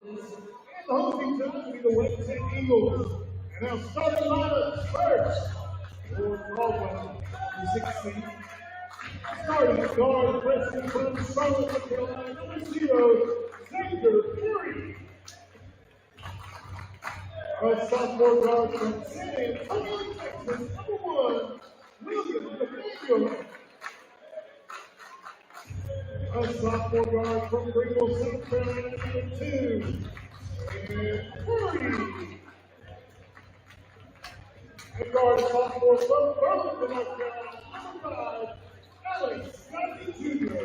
And the hosting team will be the West Tech Eagles. And now starting lineup first for Caldwell, the 6th seed. Starting guard, Preston from Charlotte, North Carolina, number 0, Xavier Fury. A sophomore guard from San Antonio, Texas, number 1, William Nathaniel. A sophomore guard from Greenville, South Carolina, number 2, and Fury. And guard sophomore from Burlington, North Carolina, number 5, Alex Scotty Jr.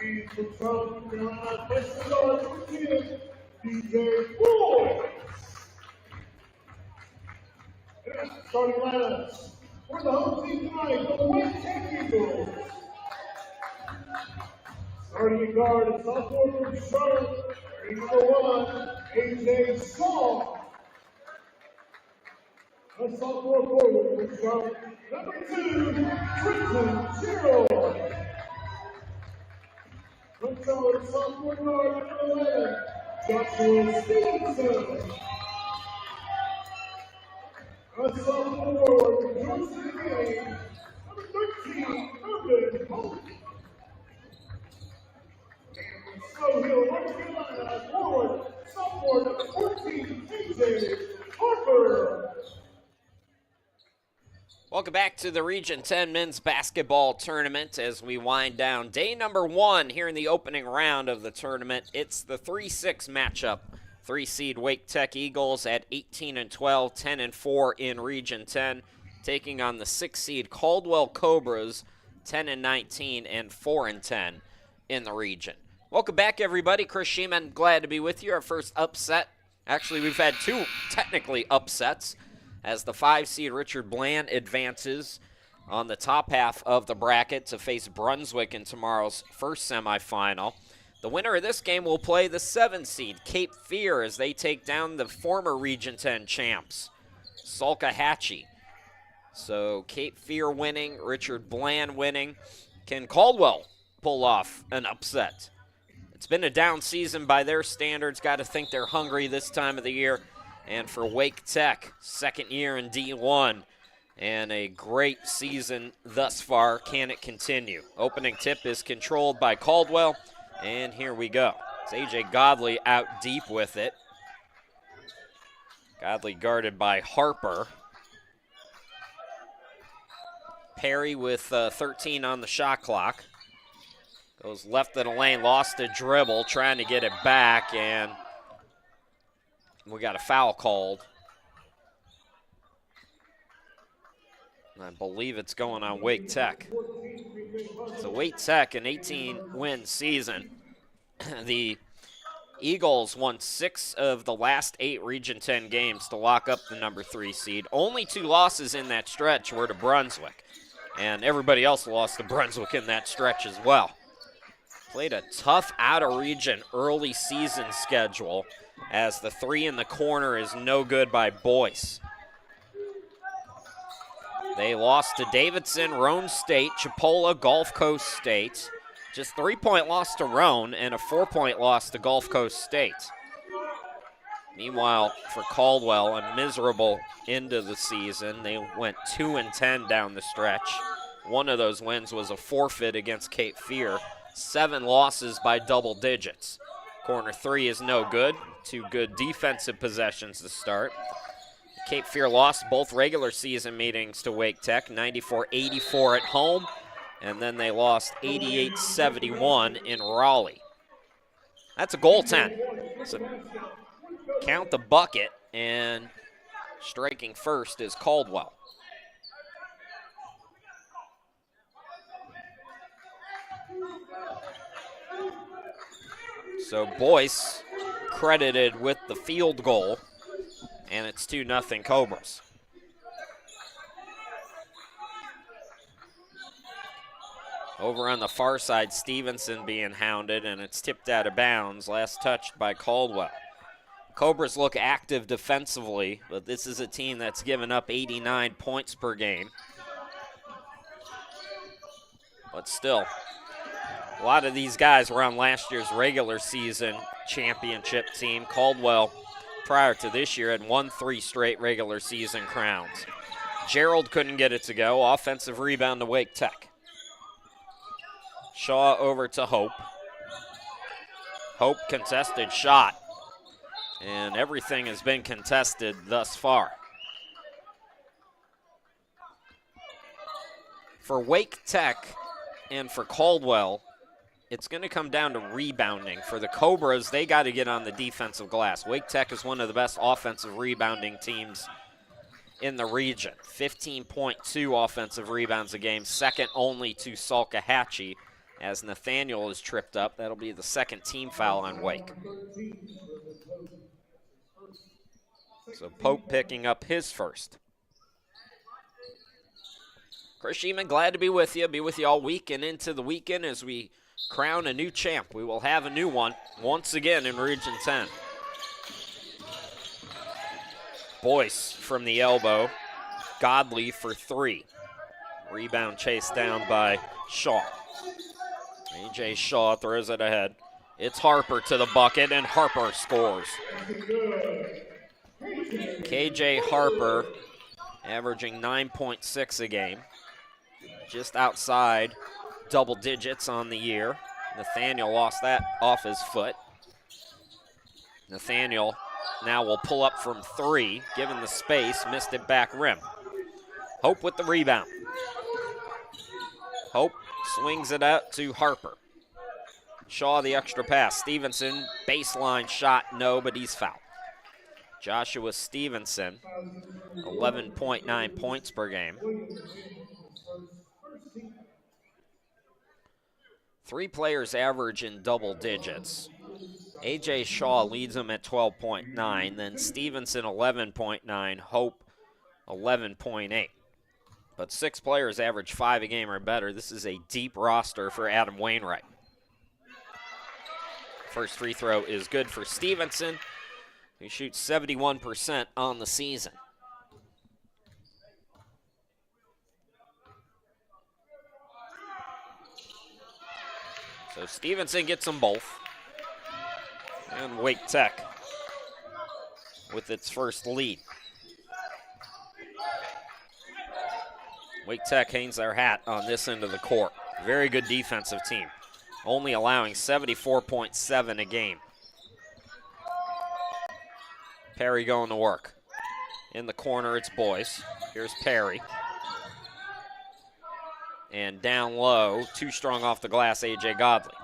And from Charlotte, North Carolina, freshman guard from 10, DJ Boyd. And starting lineups for the home team tonight for the West Tech Eagles. Starting guard and sophomore from Charlotte, number 1, AJ Shaw. A sophomore forward from Charlotte, number 2, Trenton Gerald. From Charlotte, sophomore guard, number 11, Joshua Stevenson. A sophomore forward from Georgia State, number 13, Urban Holt. And from Snow Hill, North Carolina, forward, sophomore, number 14, AJ Harper. Welcome back to the Region 10 Men's Basketball Tournament as we wind down day number 1 here in the opening round of the tournament. It's the 3-6 matchup. 3-seed Wake Tech Eagles at 18-12, 10-4 in Region 10, taking on the 6-seed Caldwell Cobras, 10-19 and 4-10 in the region. Welcome back, everybody. Chris Sheeman, glad to be with you. Our first upset. Actually, we've had 2 technically upsets, as the 5-seed Richard Bland advances on the top half of the bracket to face Brunswick in tomorrow's first semifinal. The winner of this game will play the 7-seed Cape Fear as they take down the former Region 10 champs, Salkehatchie. So Cape Fear winning, Richard Bland winning. Can Caldwell pull off an upset? It's been a down season by their standards. Got to think they're hungry this time of the year. And for Wake Tech, second year in D1, and a great season thus far. Can it continue? Opening tip is controlled by Caldwell, and here we go. It's A.J. Godley out deep with it. Godley guarded by Harper. Perry with 13 on the shot clock. Goes left of the lane, lost a dribble, trying to get it back, and we got a foul called. I believe it's going on Wake Tech. So Wake Tech, an 18-win season. The Eagles won 6 of the last 8 Region 10 games to lock up the number 3 seed. Only 2 losses in that stretch were to Brunswick. And everybody else lost to Brunswick in that stretch as well. Played a tough out-of-region early season schedule, as the 3 in the corner is no good by Boyce. They lost to Davidson, Roan State, Chipola, Gulf Coast State. Just 3-point loss to Roan and a 4-point loss to Gulf Coast State. Meanwhile, for Caldwell, a miserable end of the season. They went 2-10 down the stretch. One of those wins was a forfeit against Cape Fear. 7 losses by double digits. Corner 3 is no good. 2 good defensive possessions to start. Cape Fear lost both regular season meetings to Wake Tech, 94-84 at home, and then they lost 88-71 in Raleigh. That's a goaltend. So count the bucket, and striking first is Caldwell. So Boyce credited with the field goal, and it's 2-0 Cobras. Over on the far side, Stevenson being hounded, and it's tipped out of bounds, last touched by Caldwell. Cobras look active defensively, but this is a team that's given up 89 points per game. But still, a lot of these guys were on last year's regular season championship team. Caldwell, prior to this year, had won 3 straight regular season crowns. Gerald couldn't get it to go. Offensive rebound to Wake Tech. Shaw over to Hope. Hope contested shot. And everything has been contested thus far. For Wake Tech and for Caldwell, it's going to come down to rebounding. For the Cobras, they got to get on the defensive glass. Wake Tech is one of the best offensive rebounding teams in the region. 15.2 offensive rebounds a game, second only to Salkehatchie. As Nathaniel is tripped up, that'll be the second team foul on Wake. So Pope picking up his first. Chris Sheeman, glad to be with you. Be with you all week and into the weekend as we crown a new champ. We will have a new one once again in Region 10. Boyce from the elbow. Godley for 3. Rebound chased down by Shaw. A.J. Shaw throws it ahead. It's Harper to the bucket, and Harper scores. K.J. Harper averaging 9.6 a game. Just outside double digits on the year. Nathaniel lost that off his foot. Nathaniel now will pull up from 3, given the space, missed it back rim. Hope with the rebound. Hope swings it out to Harper. Shaw the extra pass. Stevenson, baseline shot, no, but he's fouled. Joshua Stevenson, 11.9 points per game. 3 players average in double digits. A.J. Shaw leads them at 12.9, then Stevenson 11.9, Hope 11.8. But 6 players average 5 a game or better. This is a deep roster for Adam Wainwright. First free throw is good for Stevenson, who shoots 71% on the season. So Stevenson gets them both. And Wake Tech with its first lead. Wake Tech hangs their hat on this end of the court. Very good defensive team, only allowing 74.7 a game. Perry going to work. In the corner, it's Boyce. Here's Perry. And down low, too strong off the glass, A.J. Godley.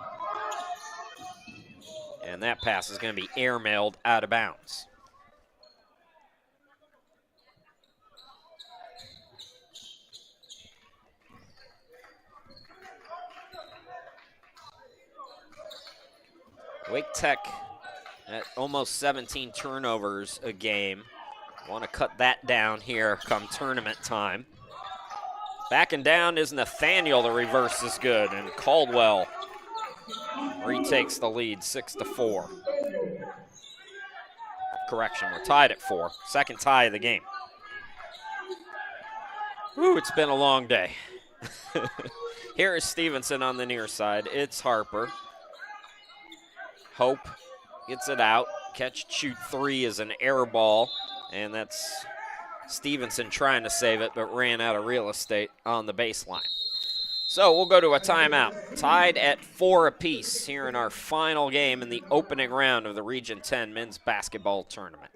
And that pass is going to be airmailed out of bounds. Wake Tech at almost 17 turnovers a game. Want to cut that down here come tournament time. Backing down is Nathaniel. The reverse is good, and Caldwell retakes the lead 6-4. Correction, we're tied at 4. Second tie of the game. Ooh, it's been a long day. Here is Stevenson on the near side. It's Harper. Hope gets it out. Catch, shoot 3 is an air ball, and that's Stevenson trying to save it, but ran out of real estate on the baseline. So we'll go to a timeout. Tied at 4 apiece here in our final game in the opening round of the Region 10 men's basketball tournament.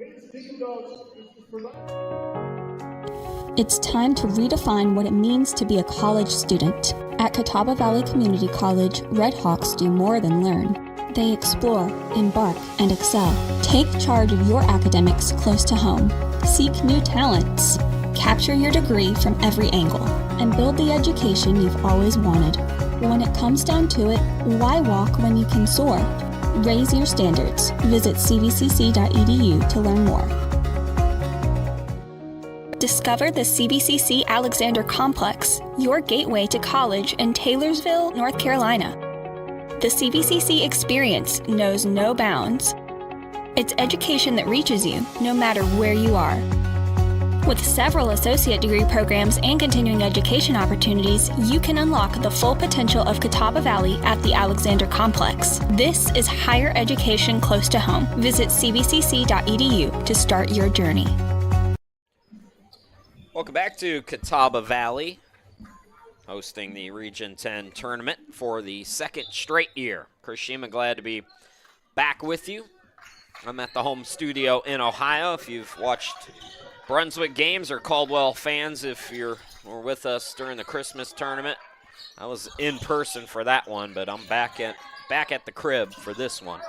It's time to redefine what it means to be a college student. At Catawba Valley Community College, Red Hawks do more than learn. They explore, embark, and excel. Take charge of your academics close to home. Seek new talents. Capture your degree from every angle. And build the education you've always wanted. When it comes down to it, why walk when you can soar? Raise your standards. Visit cvcc.edu to learn more. Discover the CVCC Alexander Complex, your gateway to college in Taylorsville, North Carolina. The CVCC experience knows no bounds. It's education that reaches you, no matter where you are. With several associate degree programs and continuing education opportunities, you can unlock the full potential of Catawba Valley at the Alexander Complex. This is higher education close to home. Visit cbcc.edu to start your journey. Welcome back to Catawba Valley, hosting the Region 10 tournament for the second straight year. Chris Shima, glad to be back with you. I'm at the home studio in Ohio. If you've watched Brunswick games or Caldwell fans, if you were with us during the Christmas tournament, I was in person for that one, but I'm back at the crib for this one.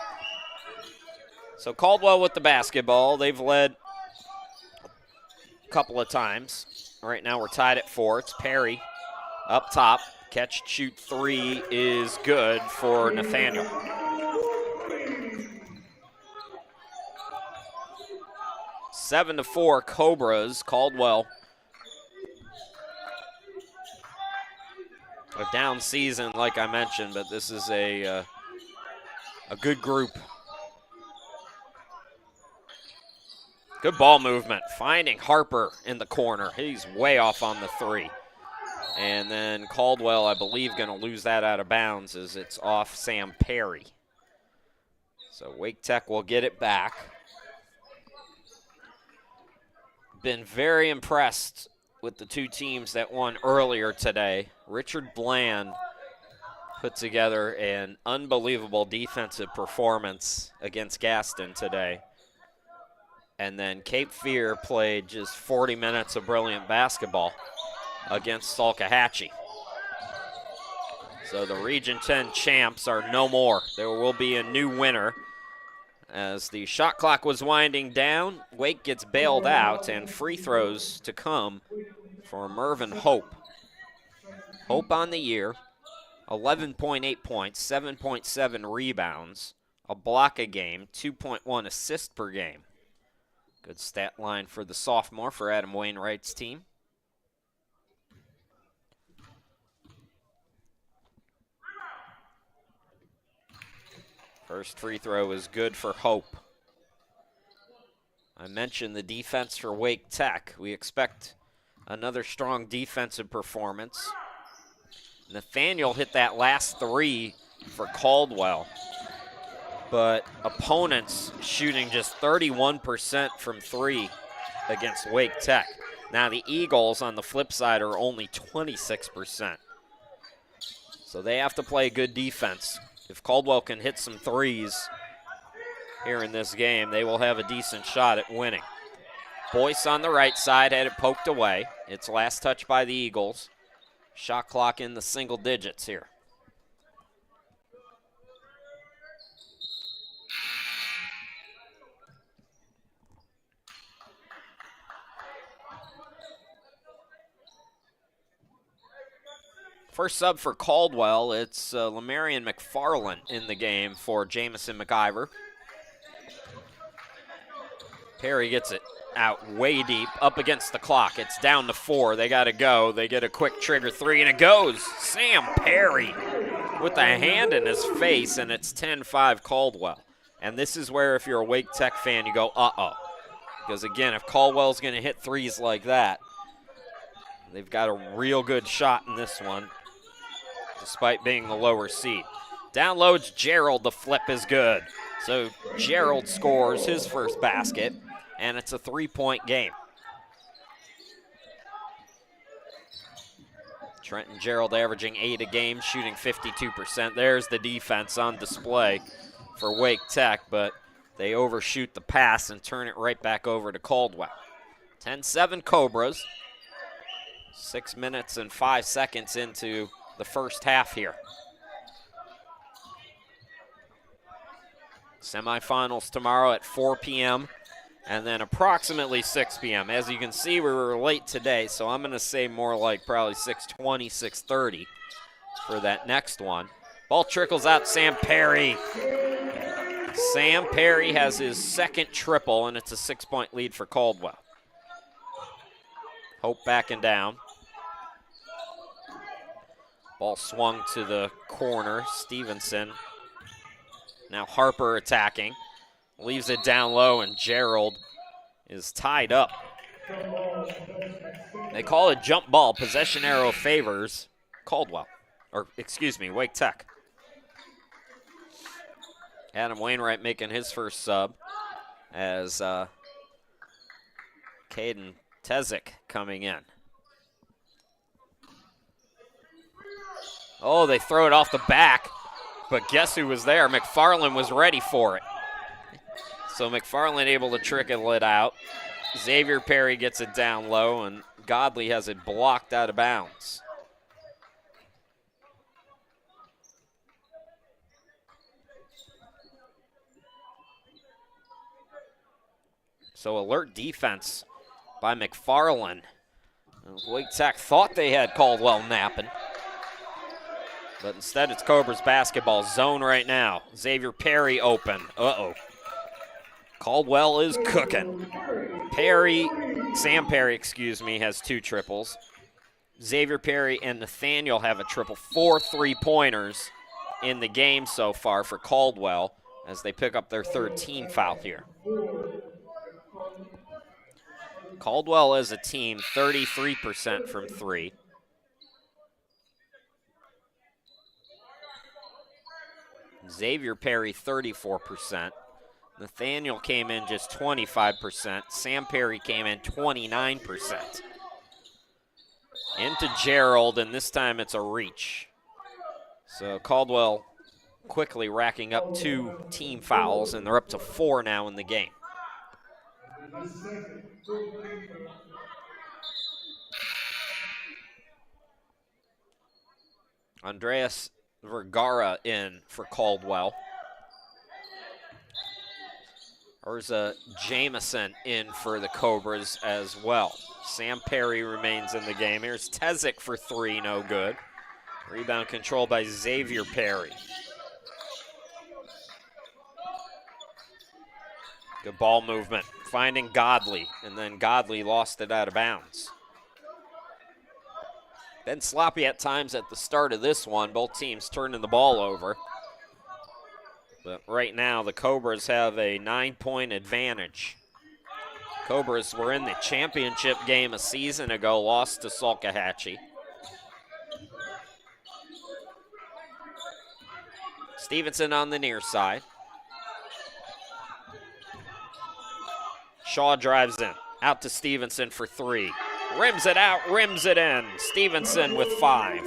So Caldwell with the basketball. They've led a couple of times. Right now we're tied at 4. It's Perry up top. Catch, shoot three is good for Nathaniel. 7-4 Cobras. Caldwell. A down season, like I mentioned, but this is a good group. Good ball movement. Finding Harper in the corner. He's way off on the 3. And then Caldwell, I believe, going to lose that out of bounds as it's off Sam Perry. So Wake Tech will get it back. Been very impressed with the two teams that won earlier today. Richard Bland put together an unbelievable defensive performance against Gaston today. And then Cape Fear played just 40 minutes of brilliant basketball against Salkehatchie. So the Region 10 champs are no more. There will be a new winner. As the shot clock was winding down, Wake gets bailed out, and free throws to come for Mervyn Hope. Hope on the year, 11.8 points, 7.7 rebounds, a block a game, 2.1 assists per game. Good stat line for the sophomore for Adam Wainwright's team. First free throw is good for Hope. I mentioned the defense for Wake Tech. We expect another strong defensive performance. Nathaniel hit that last 3 for Caldwell, but opponents shooting just 31% from 3 against Wake Tech. Now the Eagles on the flip side are only 26%. So they have to play good defense. If Caldwell can hit some threes here in this game, they will have a decent shot at winning. Boyce on the right side had it poked away. It's last touch by the Eagles. Shot clock in the single digits here. First sub for Caldwell, it's Lamarion McFarland in the game for Jamison McIver. Perry gets it out way deep, up against the clock. It's down to 4. They got to go. They get a quick trigger 3, and it goes. Sam Perry with a hand in his face, and it's 10-5 Caldwell. And this is where, if you're a Wake Tech fan, you go, uh-oh. Because, again, if Caldwell's going to hit threes like that, they've got a real good shot in this one, despite being the lower seed. Downloads Gerald. The flip is good. So Gerald scores his first basket, and it's a 3-point game. Trenton Gerald averaging 8 a game, shooting 52%. There's the defense on display for Wake Tech, but they overshoot the pass and turn it right back over to Caldwell. 10-7 Cobras. 6 minutes and 5 seconds into the first half here. Semifinals tomorrow at 4 p.m. and then approximately 6 p.m. As you can see, we were late today, so I'm going to say more like probably 6:20, 6:30 for that next one. Ball trickles out, Sam Perry. Sam Perry has his second triple, and it's a 6-point lead for Caldwell. Hope backing down. Ball swung to the corner. Stevenson. Now Harper attacking. Leaves it down low, and Gerald is tied up. They call it jump ball. Possession arrow favors Caldwell. Or, excuse me, Wake Tech. Adam Wainwright making his first sub as Caden Tezik coming in. Oh, they throw it off the back, but guess who was there? McFarland was ready for it. So McFarland able to trickle it out. Xavier Perry gets it down low, and Godley has it blocked out of bounds. So alert defense by McFarland. Wake Tech thought they had Caldwell napping, but instead it's Cobras basketball zone right now. Xavier Perry open. Caldwell is cooking. Sam Perry, excuse me, has 2 triples. Xavier Perry and Nathaniel have a triple. 4 3-pointers in the game so far for Caldwell as they pick up their 3rd team foul here. Caldwell as a team, 33% from 3. Xavier Perry, 34%. Nathaniel came in just 25%. Sam Perry came in 29%. Into Gerald, and this time it's a reach. So Caldwell quickly racking up 2 team fouls, and they're up to 4 now in the game. Andreas Vergara in for Caldwell. Urza Jameson in for the Cobras as well. Sam Perry remains in the game. Here's Tezik for 3, no good. Rebound controlled by Xavier Perry. Good ball movement, finding Godley, and then Godley lost it out of bounds. Been sloppy at times at the start of this one. Both teams turning the ball over. But right now, the Cobras have a 9-point advantage. Cobras were in the championship game a season ago, lost to Salkehatchie. Stevenson on the near side. Shaw drives in, out to Stevenson for 3. Rims it out, rims it in. Stevenson with 5.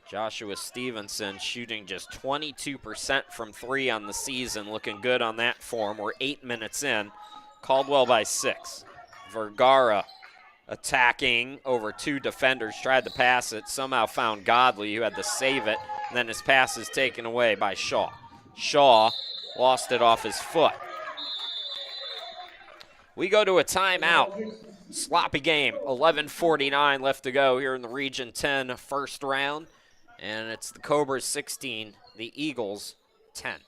Joshua Stevenson shooting just 22% from 3 on the season, looking good on that form. We're 8 minutes in. Caldwell by 6. Vergara attacking over 2 defenders, tried to pass it, somehow found Godley, who had to save it, and then his pass is taken away by Shaw. Shaw lost it off his foot. We go to a timeout. Sloppy game, 11:49 left to go here in the Region 10 first round. And it's the Cobras 16, the Eagles 10.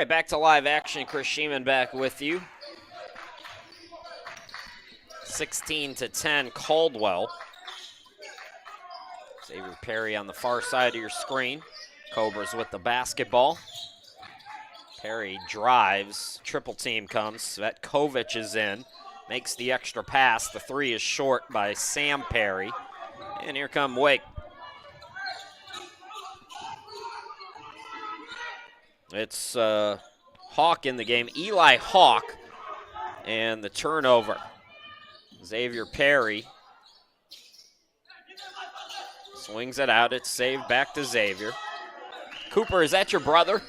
Back to live action. Chris Sheeman back with you. 16-10 Caldwell. Xavier Perry on the far side of your screen. Cobras with the basketball. Perry drives, triple team comes, Svetkovic is in, makes the extra pass. The three is short by Sam Perry. And here come Wake. It's Hawk in the game, Eli Hawk, and the turnover. Xavier Perry swings it out. It's saved back to Xavier. Cooper, is that your brother?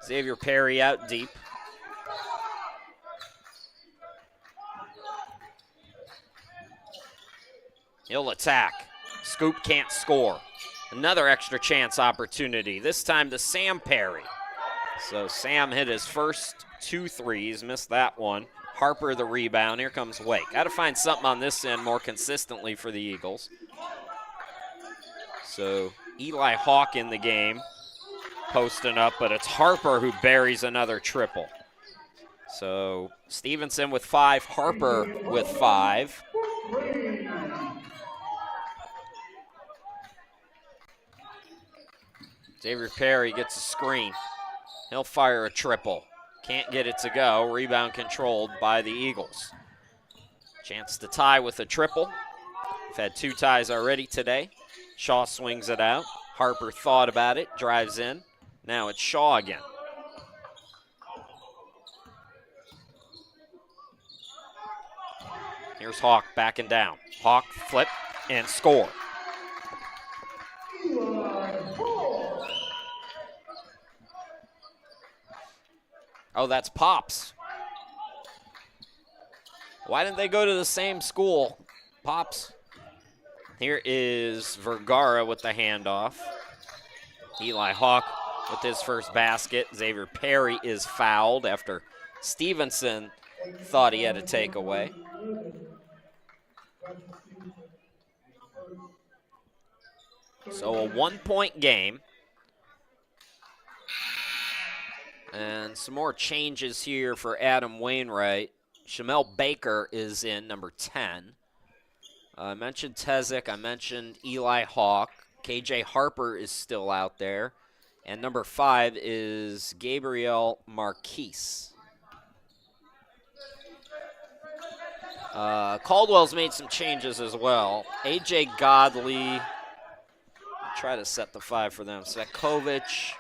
Xavier Perry out deep. He'll attack. Scoop can't score. Another extra chance opportunity, this time to Sam Perry. So Sam hit his first 2 threes, missed that one. Harper the rebound. Here comes Wake. Got to find something on this end more consistently for the Eagles. So Eli Hawk in the game, posting up, but it's Harper who buries another triple. So Stevenson with 5, Harper with 5. Xavier Perry gets a screen. He'll fire a triple. Can't get it to go. Rebound controlled by the Eagles. Chance to tie with a triple. We've had 2 ties already today. Shaw swings it out. Harper thought about it, drives in. Now it's Shaw again. Here's Hawk backing down. Hawk flip and score. Oh, that's Pops. Why didn't they go to the same school? Pops. Here is Vergara with the handoff. Eli Hawk with his first basket. Xavier Perry is fouled after Stevenson thought he had a takeaway. So a 1-point game. And some more changes here for Adam Wainwright. Shamel Baker is in, number 10. I mentioned Tezick. I mentioned Eli Hawk. KJ Harper is still out there. And number 5 is Gabriel Marquise. Caldwell's made some changes as well. A.J. Godley. Try to set the 5 for them. Svetkovic.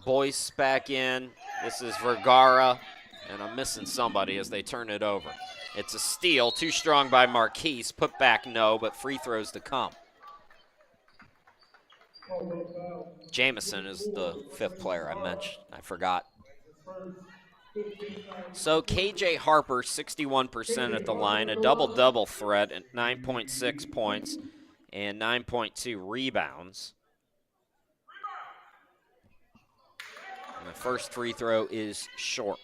Boyce back in. This is Vergara. And I'm missing somebody as they turn it over. It's a steal. Too strong by Marquise. Put back, no, but free throws to come. Jamison is the 5th player I mentioned. I forgot. So KJ Harper, 61% at the line. A double-double threat at 9.6 points and 9.2 rebounds. And the first free throw is short.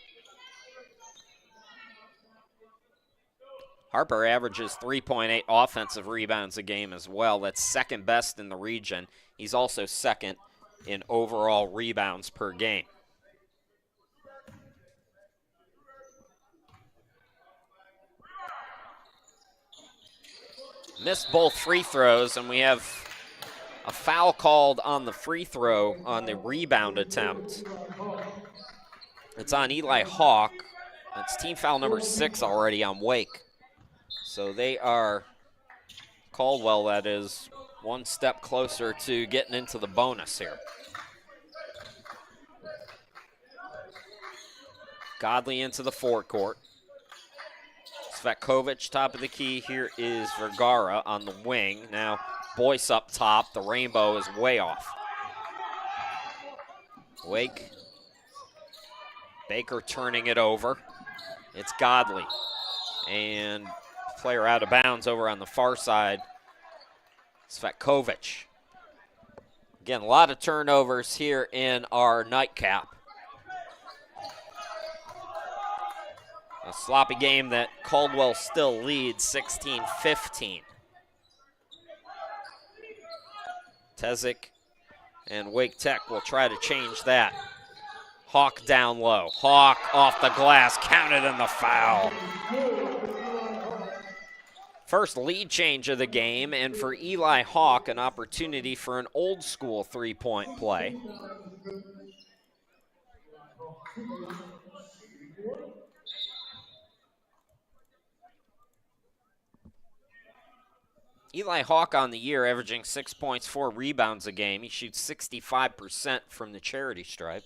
Harper averages 3.8 offensive rebounds a game as well. That's second best in the region. He's also second in overall rebounds per game. Missed both free throws, and we have a foul called on the free throw on the rebound attempt. It's on Eli Hawk. That's team foul number 6 already on Wake. So they are, Caldwell that is, one step closer to getting into the bonus here. Godley into the forecourt. Svetkovic, top of the key. Here is Vergara on the wing. Now Boyce up top. The rainbow is way off. Wake. Baker turning it over. It's Godley. And player out of bounds over on the far side. Svetkovic. Again, a lot of turnovers here in our nightcap. A sloppy game that Caldwell still leads 16-15. Tezick and Wake Tech will try to change that. Hawk down low. Hawk off the glass, counted in the foul. First lead change of the game, and for Eli Hawk, an opportunity for an old school three-point play. Eli Hawk on the year, averaging 6 points, 4 rebounds a game. He shoots 65% from the charity stripe.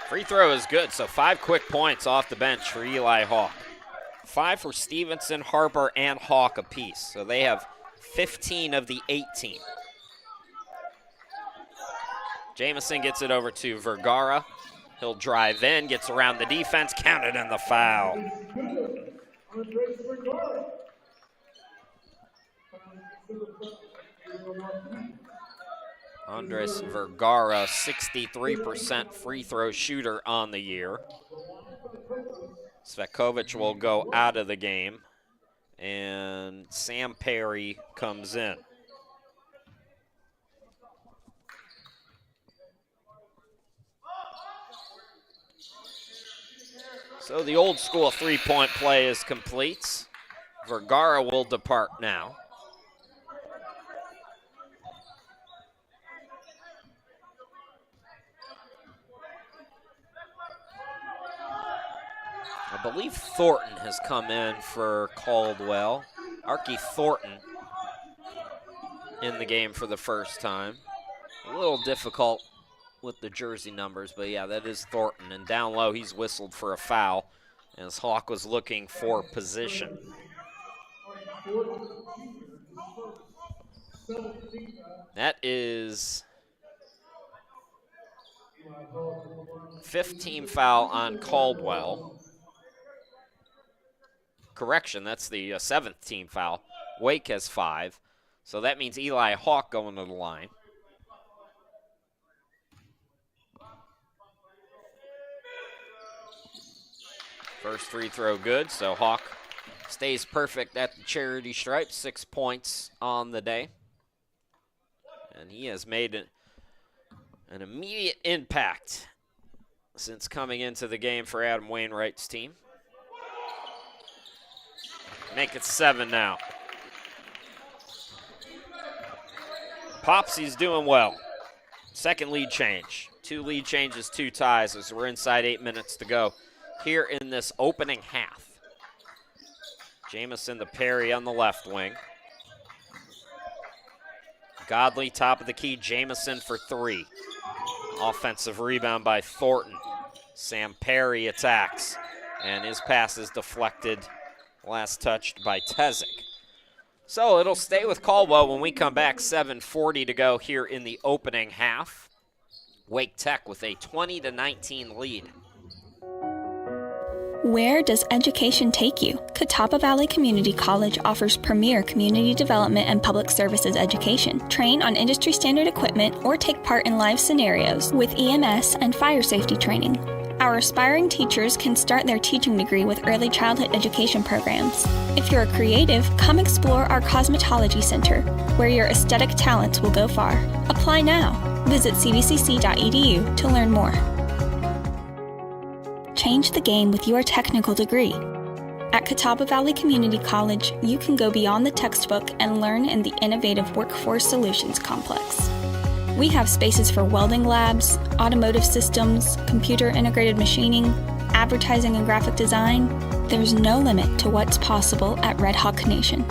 Free throw is good, so 5 quick points off the bench for Eli Hawk. 5 for Stevenson, Harper, and Hawk apiece. So they have 15 of the 18. Jamison gets it over to Vergara. He'll drive in, gets around the defense, counted in the foul. Andres Vergara, 63% free throw shooter on the year. Svetkovic will go out of the game, and Sam Perry comes in. So the old school three-point play is complete. Vergara will depart now. I believe Thornton has come in for Caldwell. Archie Thornton in the game for the first time. A little difficult with the jersey numbers, but yeah, that is Thornton. And down low, he's whistled for a foul as Hawk was looking for position. That is 15 foul on Caldwell. Correction, that's the 7th team foul. Wake has 5. So that means Eli Hawk going to the line. First free throw good, so Hawk stays perfect at the charity stripe. 6 points on the day. And he has made an immediate impact since coming into the game for Adam Wainwright's team. Make it 7 now. Popsy's doing well. Second lead change. 2 lead changes, 2 ties as we're inside 8 minutes to go here in this opening half. Jamison to Perry on the left wing. Godley top of the key, Jamison for 3. Offensive rebound by Thornton. Sam Perry attacks, and his pass is deflected. Last touched by Tezic. So it'll stay with Caldwell when we come back. 7:40 to go here in the opening half. Wake Tech with a 20-19 lead. Where does education take you? Catawba Valley Community College offers premier community development and public services education. Train on industry standard equipment or take part in live scenarios with EMS and fire safety training. Our aspiring teachers can start their teaching degree with early childhood education programs. If you're a creative, come explore our Cosmetology Center, where your aesthetic talents will go far. Apply now. Visit cvcc.edu to learn more. Change the game with your technical degree. At Catawba Valley Community College, you can go beyond the textbook and learn in the innovative Workforce Solutions Complex. We have spaces for welding labs, automotive systems, computer-integrated machining, advertising and graphic design. There's no limit to what's possible at Red Hawk Nation.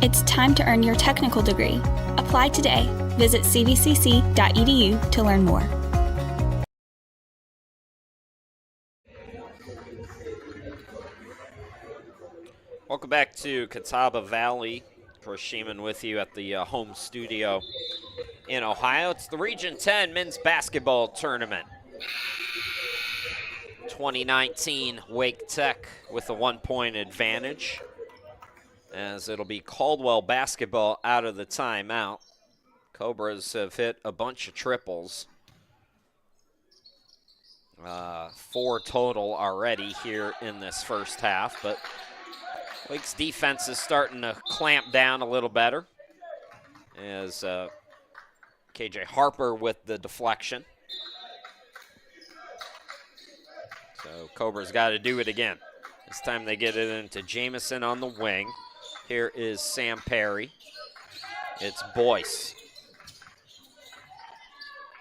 It's time to earn your technical degree. Apply today. Visit cvcc.edu to learn more. Welcome back to Catawba Valley. Chris Sheeman with you at the home studio in Ohio. It's the Region 10 men's basketball tournament. 2019 Wake Tech with a 1-point advantage, as it'll be Caldwell basketball out of the timeout. Cobras have hit a bunch of triples. 4 total already here in this first half, but Wake's defense is starting to clamp down a little better as KJ Harper with the deflection. So Cobra's got to do it again. This time they get it into Jamison on the wing. Here is Sam Perry. It's Boyce.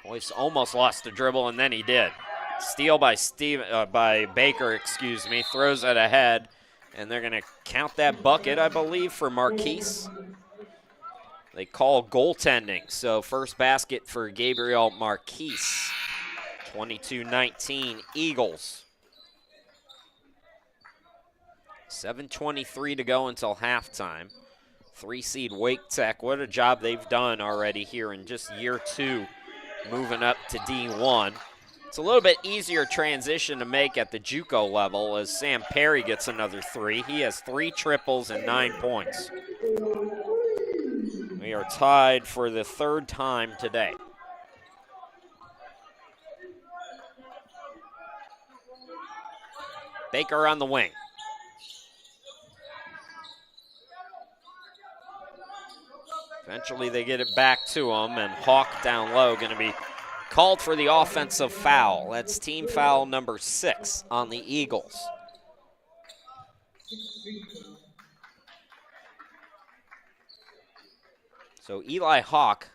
Boyce almost lost the dribble, and then he did. Steal by Baker, throws it ahead, and they're going to count that bucket, I believe, for Marquise. They call goaltending, so first basket for Gabriel Marquise. 22-19 Eagles. 7:23 to go until halftime. 3-seed Wake Tech, what a job they've done already here in just year 2, moving up to D1. It's a little bit easier transition to make at the JUCO level as Sam Perry gets another 3. He has 3 triples and 9 points. We are tied for the 3rd time today. Baker on the wing. Eventually they get it back to him, and Hawk down low going to be called for the offensive foul. That's team foul number 6 on the Eagles. So Eli Hawk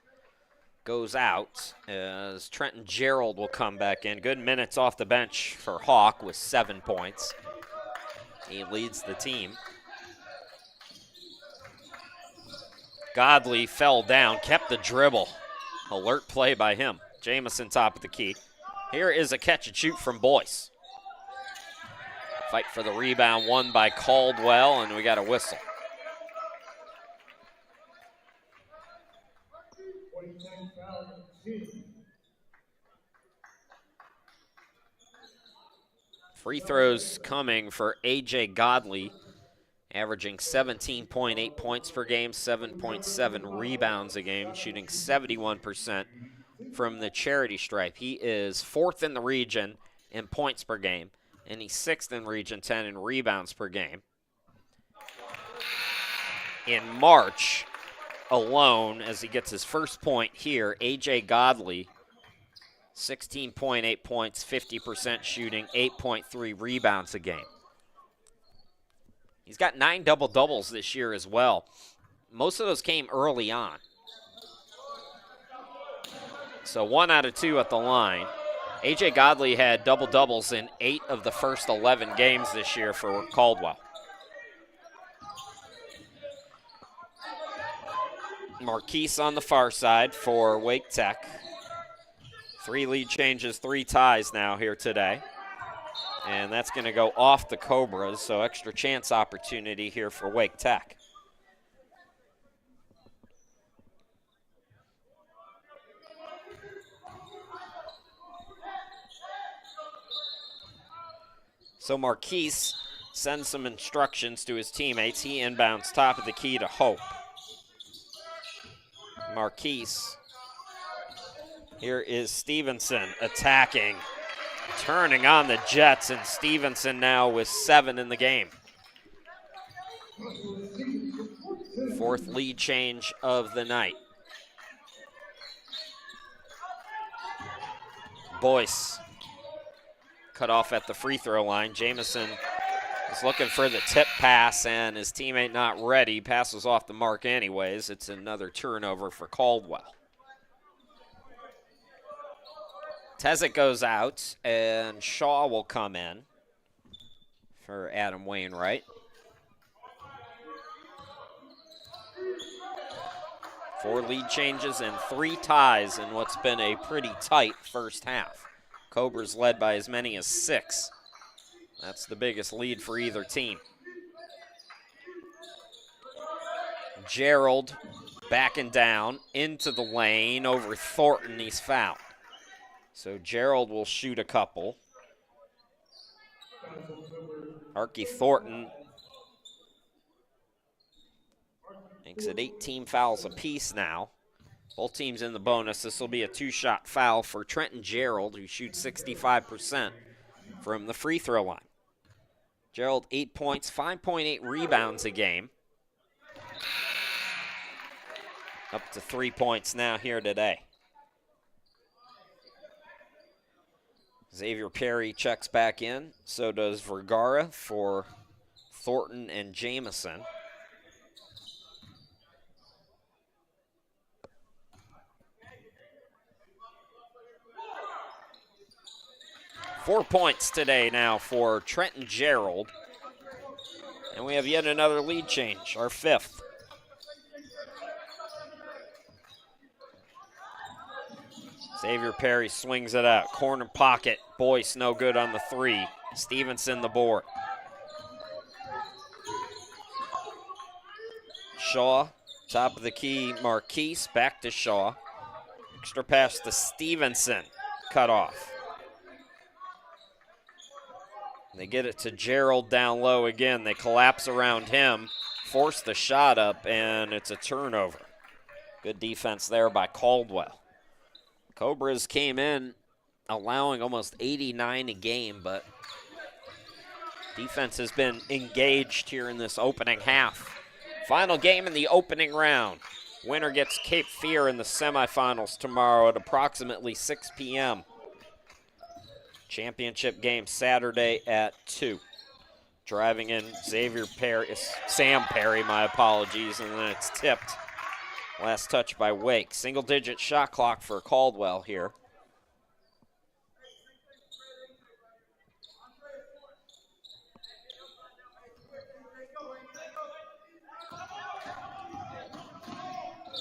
goes out as Trenton Gerald will come back in. Good minutes off the bench for Hawk with 7 points. He leads the team. Godley fell down, kept the dribble. Alert play by him. Jamison top of the key. Here is a catch and shoot from Boyce. Fight for the rebound won by Caldwell, and we got a whistle. Free throws coming for A.J. Godley, averaging 17.8 points per game, 7.7 rebounds a game, shooting 71% from the charity stripe. He is 4th in the region in points per game, and he's 6th in Region 10 in rebounds per game. In March alone, as he gets his first point here, A.J. Godley, 16.8 points, 50% shooting, 8.3 rebounds a game. He's got 9 double-doubles this year as well. Most of those came early on. So 1 out of 2 at the line. A.J. Godley had double-doubles in 8 of the first 11 games this year for Caldwell. Marquise on the far side for Wake Tech. 3 lead changes, 3 ties now here today. And that's going to go off the Cobras, so extra chance opportunity here for Wake Tech. So Marquise sends some instructions to his teammates. He inbounds top of the key to Hope. Marquise. Here is Stevenson attacking, turning on the Jets, and Stevenson now with 7 in the game. 4th lead change of the night. Boyce cut off at the free throw line. Jamison is looking for the tip pass, and his teammate not ready. Passes off the mark anyways. It's another turnover for Caldwell. Tezic goes out, and Shaw will come in for Adam Wainwright. Four lead changes and 3 ties in what's been a pretty tight first half. Cobras led by as many as 6. That's the biggest lead for either team. Gerald backing down into the lane over Thornton. He's fouled. So Gerald will shoot a couple. Archie Thornton makes it 18 fouls apiece now. Both teams in the bonus. This will be a 2-shot foul for Trenton Gerald, who shoots 65% from the free throw line. Gerald 8 points, 5.8 rebounds a game. Up to 3 points now here today. Xavier Perry checks back in. So does Vergara for Thornton and Jamison. Four points today now for Trenton Gerald. And we have yet another lead change, our fifth. Xavier Perry swings it out. Corner pocket. Boyce no good on the three. Stevenson the board. Shaw, top of the key. Marquise back to Shaw. Extra pass to Stevenson. Cut off. They get it to Gerald down low again. They collapse around him, force the shot up, and it's a turnover. Good defense there by Caldwell. Cobras came in allowing almost 89 a game, but defense has been engaged here in this opening half. Final game in the opening round. Winner gets Cape Fear in the semifinals tomorrow at approximately 6 p.m. Championship game Saturday at 2. Driving in Sam Perry, my apologies, and then it's tipped. Last touch by Wake. Single-digit shot clock for Caldwell here.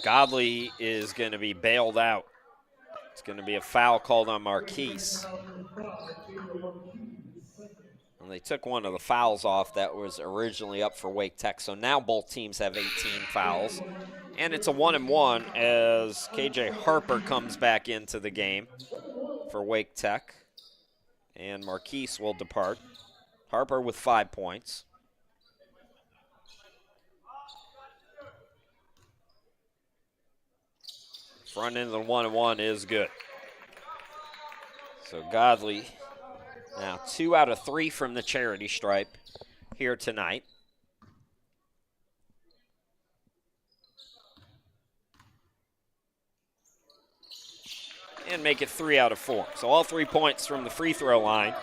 Godley is going to be bailed out. It's going to be a foul called on Marquise. And they took one of the fouls off that was originally up for Wake Tech. So now both teams have 18 fouls. And it's a 1-and-1 as KJ Harper comes back into the game for Wake Tech. And Marquise will depart. Harper with 5 points. Front end of the 1-and-1 is good. So Godley now 2 out of 3 from the charity stripe here tonight. And make it 3 out of 4. So all 3 points from the free throw line.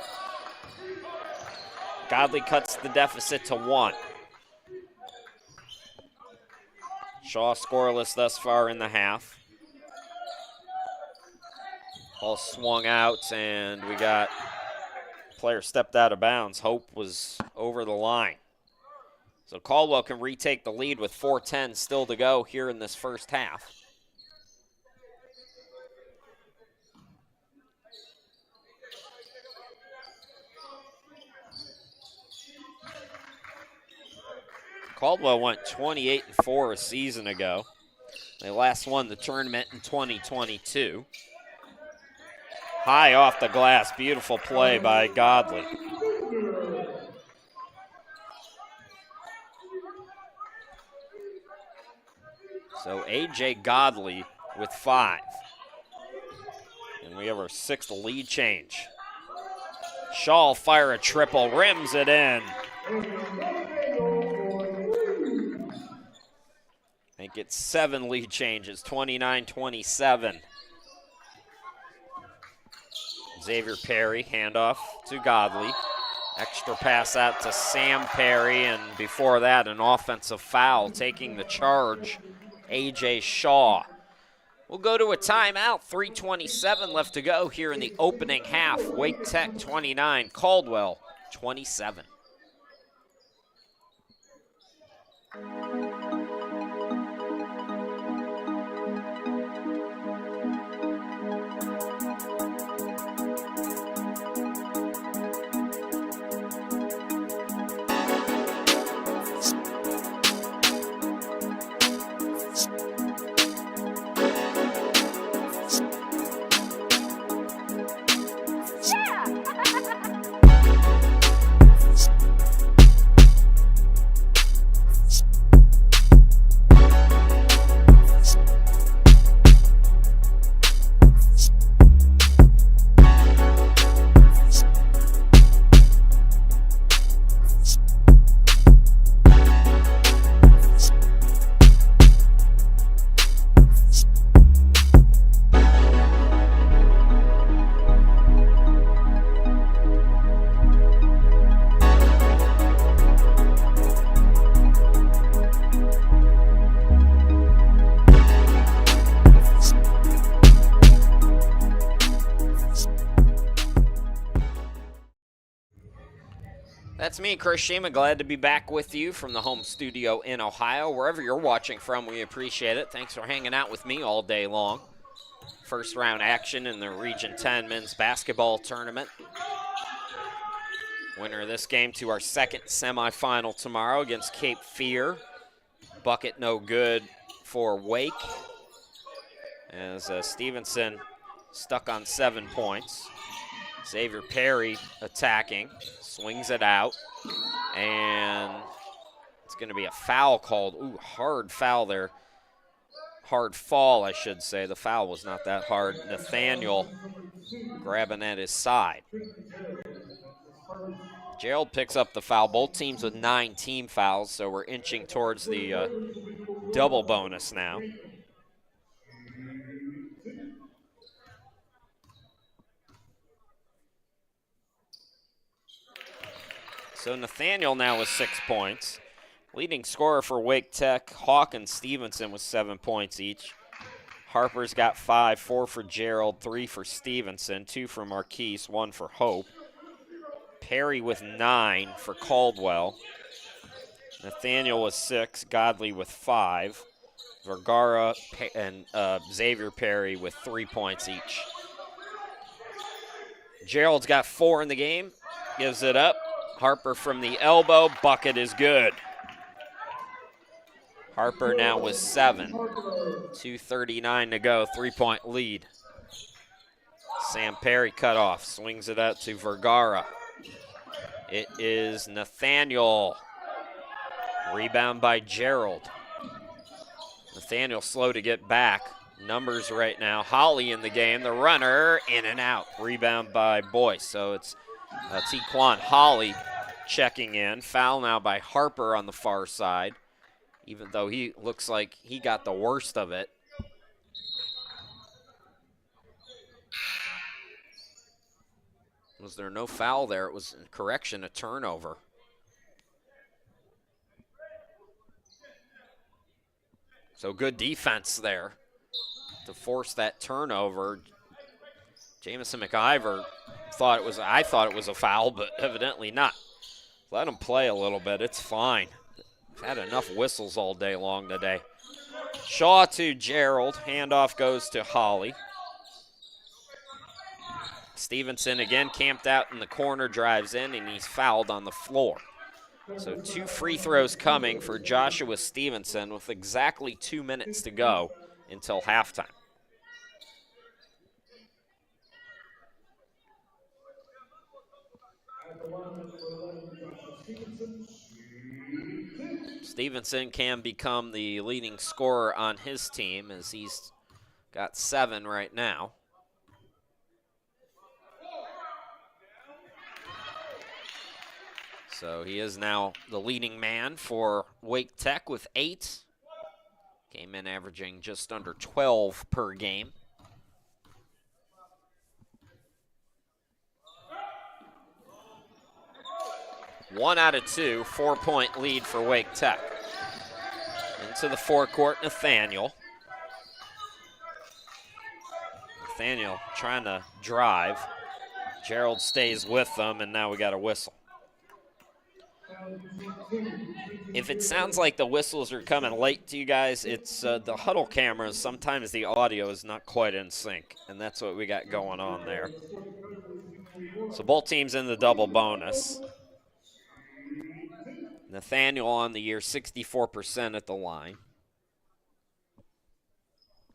Godley cuts the deficit to 1. Shaw scoreless thus far in the half. Ball swung out, and we got player stepped out of bounds. Hope was over the line. So Caldwell can retake the lead with 4:10 still to go here in this first half. Caldwell went 28-4 a season ago. They last won the tournament in 2022. High off the glass, beautiful play by Godley. So A.J. Godley with 5. And we have our 6th lead change. Shaw will fire a triple, rims it in. I think it's 7 lead changes, 29-27. Xavier Perry, handoff to Godley. Extra pass out to Sam Perry, and before that, an offensive foul taking the charge, A.J. Shaw. We'll go to a timeout, 3:27 left to go here in the opening half. Wake Tech 29, Caldwell 27. That's me, Chris Shima. Glad to be back with you from the home studio in Ohio. Wherever you're watching from, we appreciate it. Thanks for hanging out with me all day long. First round action in the Region 10 men's basketball tournament. Winner of this game to our second semifinal tomorrow against Cape Fear. Bucket no good for Wake, as Stevenson stuck on 7 points. Xavier Perry attacking, swings it out, and it's going to be a foul called. Ooh, hard foul there. Hard fall, I should say. The foul was not that hard. Nathaniel grabbing at his side. Gerald picks up the foul. Both teams with 9 team fouls, so we're inching towards the double bonus now. So Nathaniel now with 6 points. Leading scorer for Wake Tech, Hawk and Stevenson with 7 points each. Harper's got 5, 4 for Gerald, 3 for Stevenson, 2 for Marquise, 1 for Hope. Perry with 9 for Caldwell. Nathaniel with 6, Godley with 5. Vergara and Xavier Perry with 3 points each. Gerald's got 4 in the game, gives it up. Harper from the elbow, bucket is good. Harper now with 7. 2:39 to go, 3-point lead. Sam Perry cut off, swings it out to Vergara. It is Nathaniel. Rebound by Gerald. Nathaniel slow to get back. Numbers right now. Holly in the game, the runner, in and out. Rebound by Boyce, so it's Tiquan Holly checking in. Foul now by Harper on the far side, even though he looks like he got the worst of it. Was there no foul there? It was, correction, a turnover. So good defense there to force that turnover. Jamison McIver I thought it was a foul, but evidently not. Let him play a little bit, it's fine. We've had enough whistles all day long today. Shaw to Gerald, handoff goes to Holly. Stevenson again camped out in the corner, drives in, and he's fouled on the floor. So 2 free throws coming for Joshua Stevenson with exactly 2 minutes to go until halftime. Stevenson can become the leading scorer on his team as he's got 7 right now. So he is now the leading man for Wake Tech with 8. Came in averaging just under 12 per game. One out of 2, 4-point lead for Wake Tech. Into the forecourt, Nathaniel. Nathaniel trying to drive. Gerald stays with them, and now we got a whistle. If it sounds like the whistles are coming late to you guys, it's the huddle cameras. Sometimes the audio is not quite in sync, and that's what we got going on there. So both teams in the double bonus. Nathaniel on the year, 64% at the line.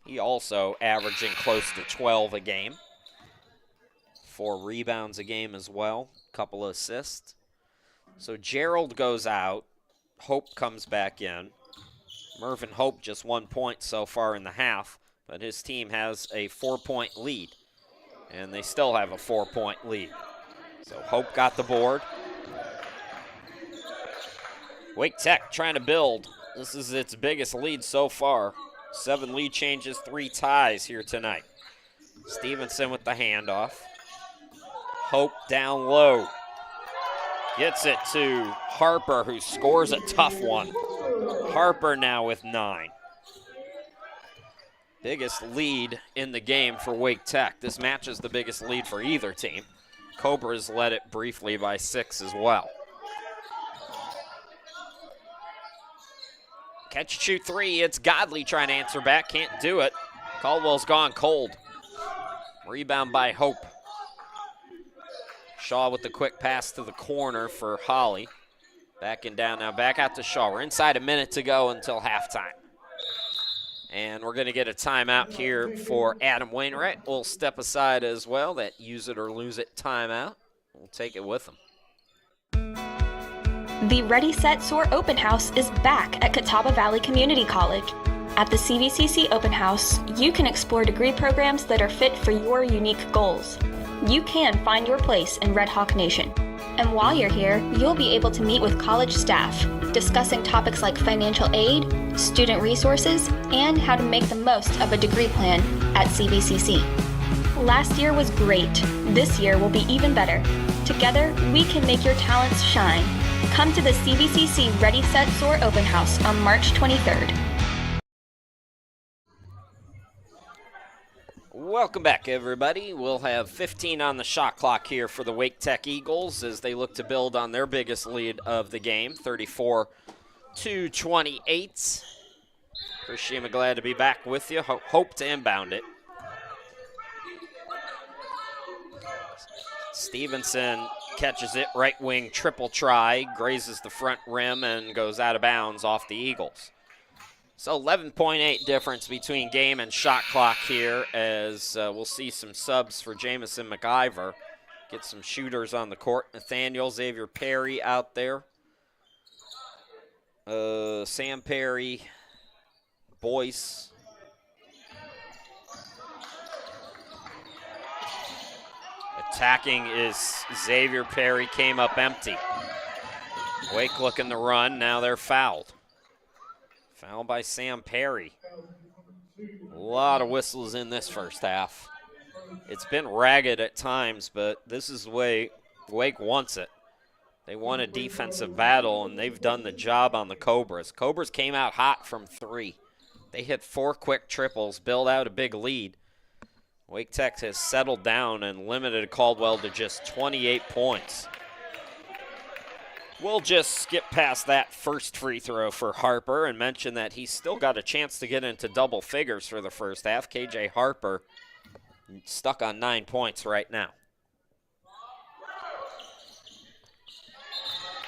He also averaging close to 12 a game. 4 rebounds a game as well, couple of assists. So Gerald goes out. Hope comes back in. Mervyn Hope just 1 point so far in the half, but his team has a 4-point lead, and they still have a 4-point lead. So Hope got the board. Wake Tech trying to build. This is its biggest lead so far. 7 lead changes, 3 ties here tonight. Stevenson with the handoff. Hope down low. Gets it to Harper, who scores a tough one. Harper now with 9. Biggest lead in the game for Wake Tech. This match is the biggest lead for either team. Cobras led it briefly by 6 as well. Catch and shoot three. It's Godley trying to answer back. Can't do it. Caldwell's gone cold. Rebound by Hope. Shaw with the quick pass to the corner for Holly. Backing down now, back out to Shaw. We're inside a minute to go until halftime. And we're going to get a timeout here for Adam Wainwright. We'll step aside as well. That use it or lose it timeout. We'll take it with them. The Ready, Set, Soar Open House is back at Catawba Valley Community College. At the CVCC Open House, you can explore degree programs that are fit for your unique goals. You can find your place in Red Hawk Nation. And while you're here, you'll be able to meet with college staff, discussing topics like financial aid, student resources, and how to make the most of a degree plan at CVCC. Last year was great. This year will be even better. Together, we can make your talents shine. Come to the CVCC Ready, Set, Soar Open House on March 23rd. Welcome back, everybody. We'll have 15 on the shot clock here for the Wake Tech Eagles as they look to build on their biggest lead of the game, 34-28. Appreciate glad to be back with you. Hope to inbound it. Stevenson catches it, right wing triple try, grazes the front rim and goes out of bounds off the Eagles. So 11.8 difference between game and shot clock here as we'll see some subs for Jamison McIver. Get some shooters on the court. Nathaniel, Xavier Perry out there. Sam Perry, Boyce. Attacking is Xavier Perry, came up empty. Wake looking to run, now they're fouled. Foul by Sam Perry. A lot of whistles in this first half. It's been ragged at times, but this is the way Wake wants it. They want a defensive battle, and they've done the job on the Cobras. Cobras came out hot from three. They hit 4 quick triples, build out a big lead. Wake Tech has settled down and limited Caldwell to just 28 points. We'll just skip past that first free throw for Harper and mention that he's still got a chance to get into double figures for the first half. KJ Harper stuck on 9 points right now.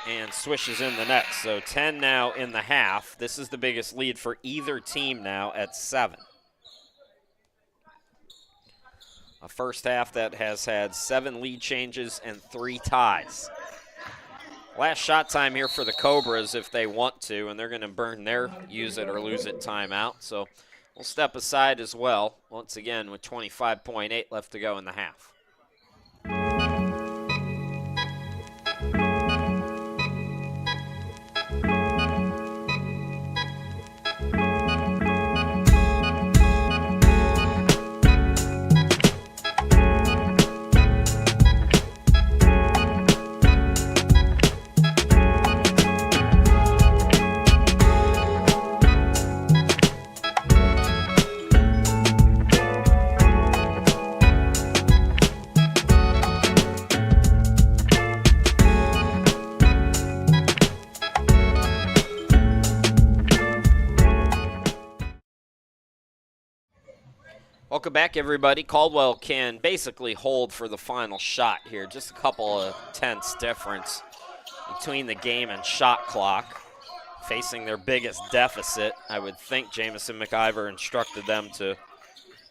And swishes in the next, so 10 now in the half. This is the biggest lead for either team now at 7. A first half that has had 7 lead changes and 3 ties. Last shot time here for the Cobras if they want to, and they're going to burn their use it or lose it timeout. So we'll step aside as well, once again with 25.8 left to go in the half. Welcome back, everybody. Caldwell can basically hold for the final shot here. Just a couple of tenths difference between the game and shot clock. Facing their biggest deficit, I would think Jamison McIver instructed them to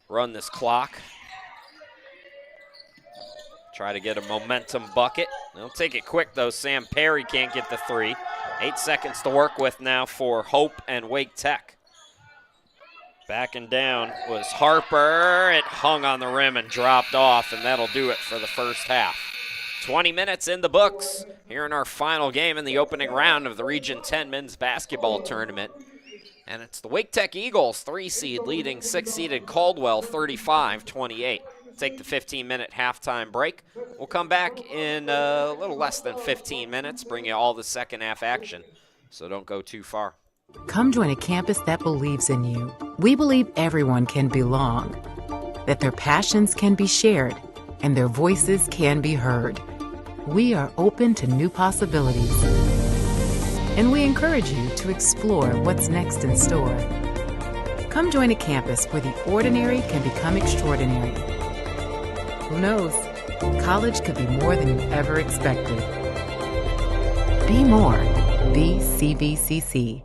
run this clock. Try to get a momentum bucket. They'll take it quick, though. Sam Perry can't get the 3. 8 seconds to work with now for Hope and Wake Tech. Backing down was Harper. It hung on the rim and dropped off, and that'll do it for the first half. 20 minutes in the books here in our final game in the opening round of the Region 10 men's basketball tournament. And it's the Wake Tech Eagles, 3 seed, leading 6-seeded Caldwell 35-28. Take the 15-minute halftime break. We'll come back in a little less than 15 minutes, bring you all the second half action. So don't go too far. Come join a campus that believes in you. We believe everyone can belong, that their passions can be shared, and their voices can be heard. We are open to new possibilities. and we encourage you to explore what's next in store. Come join a campus where the ordinary can become extraordinary. Who knows? College could be more than you ever expected. Be more. Be CVCC.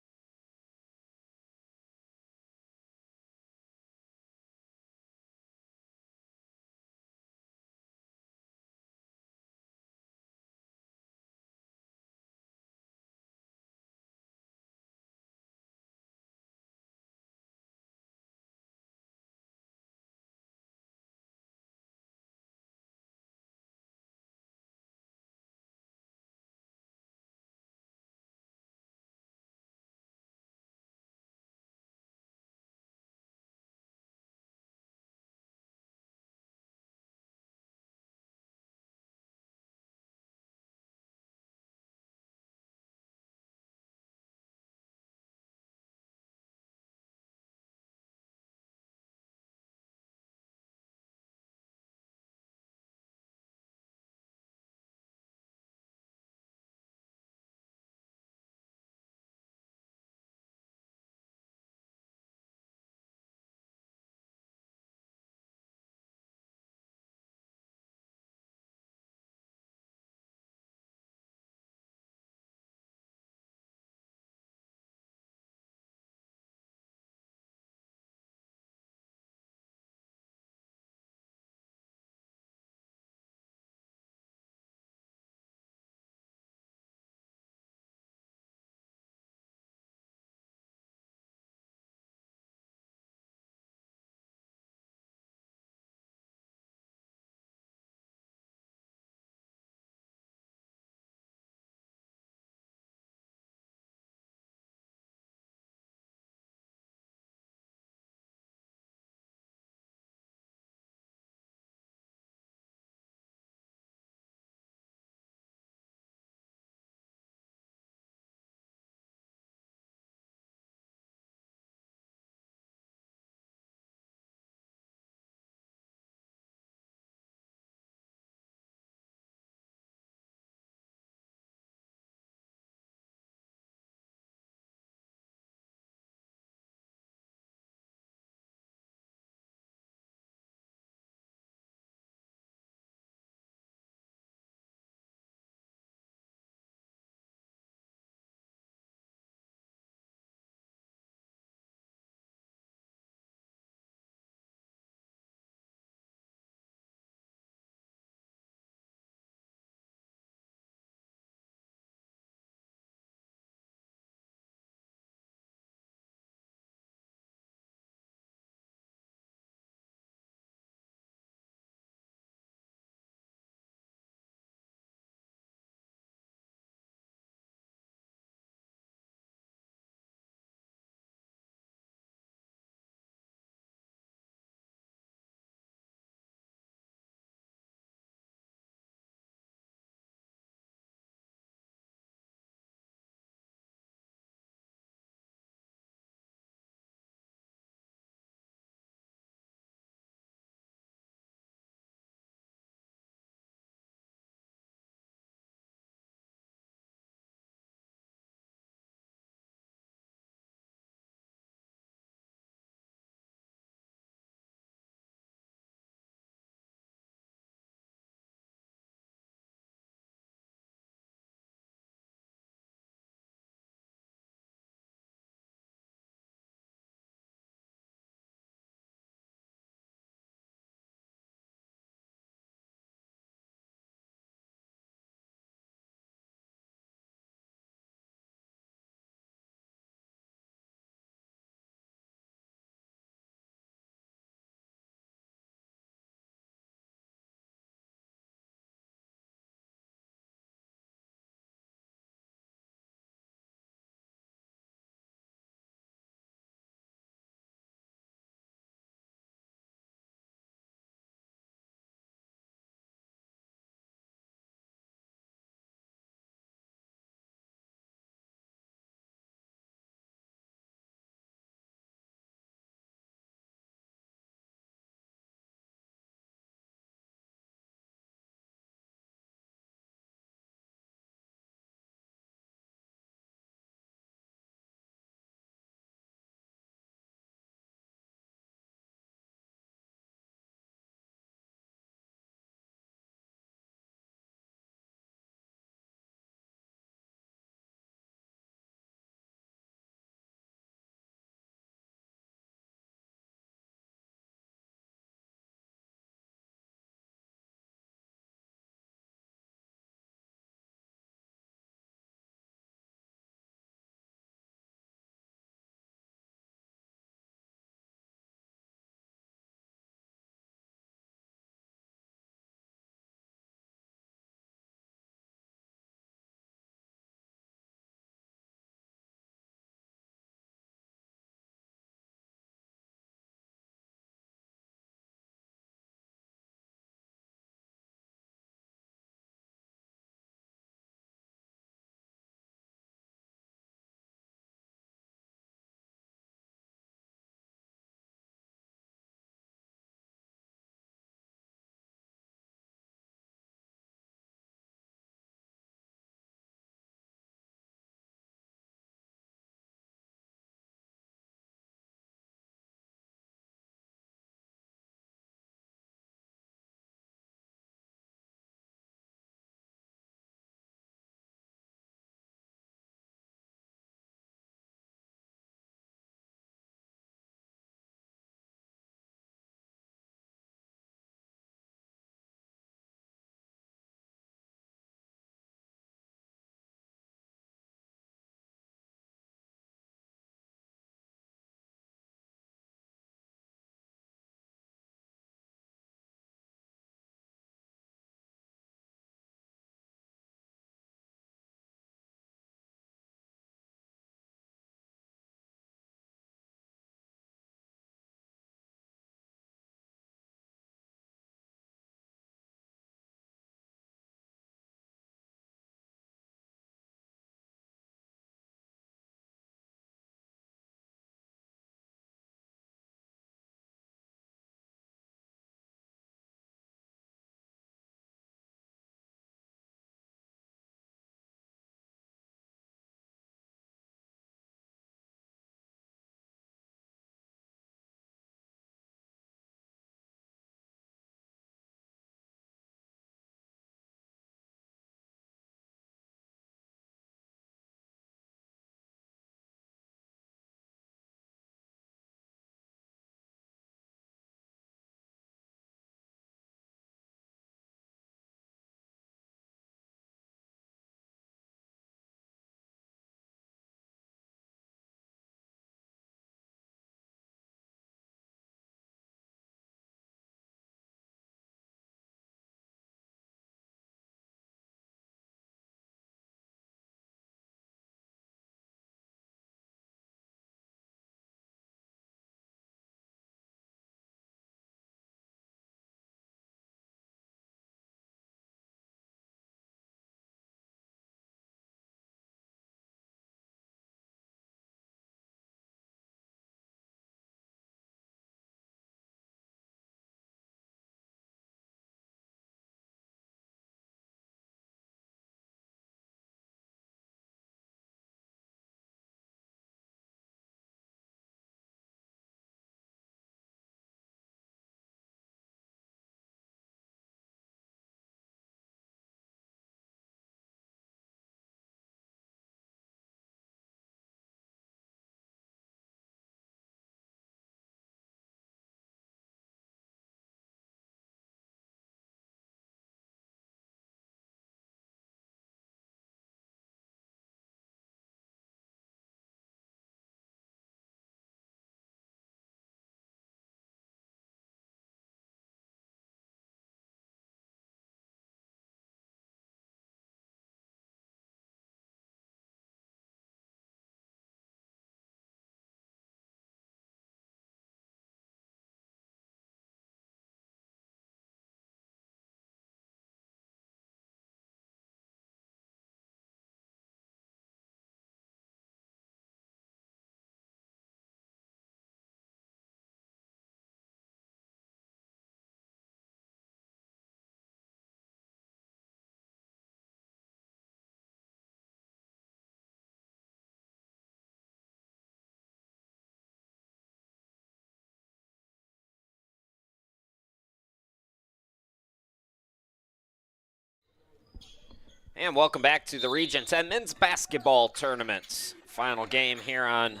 And welcome back to the Region 10 Men's Basketball Tournament. Final game here on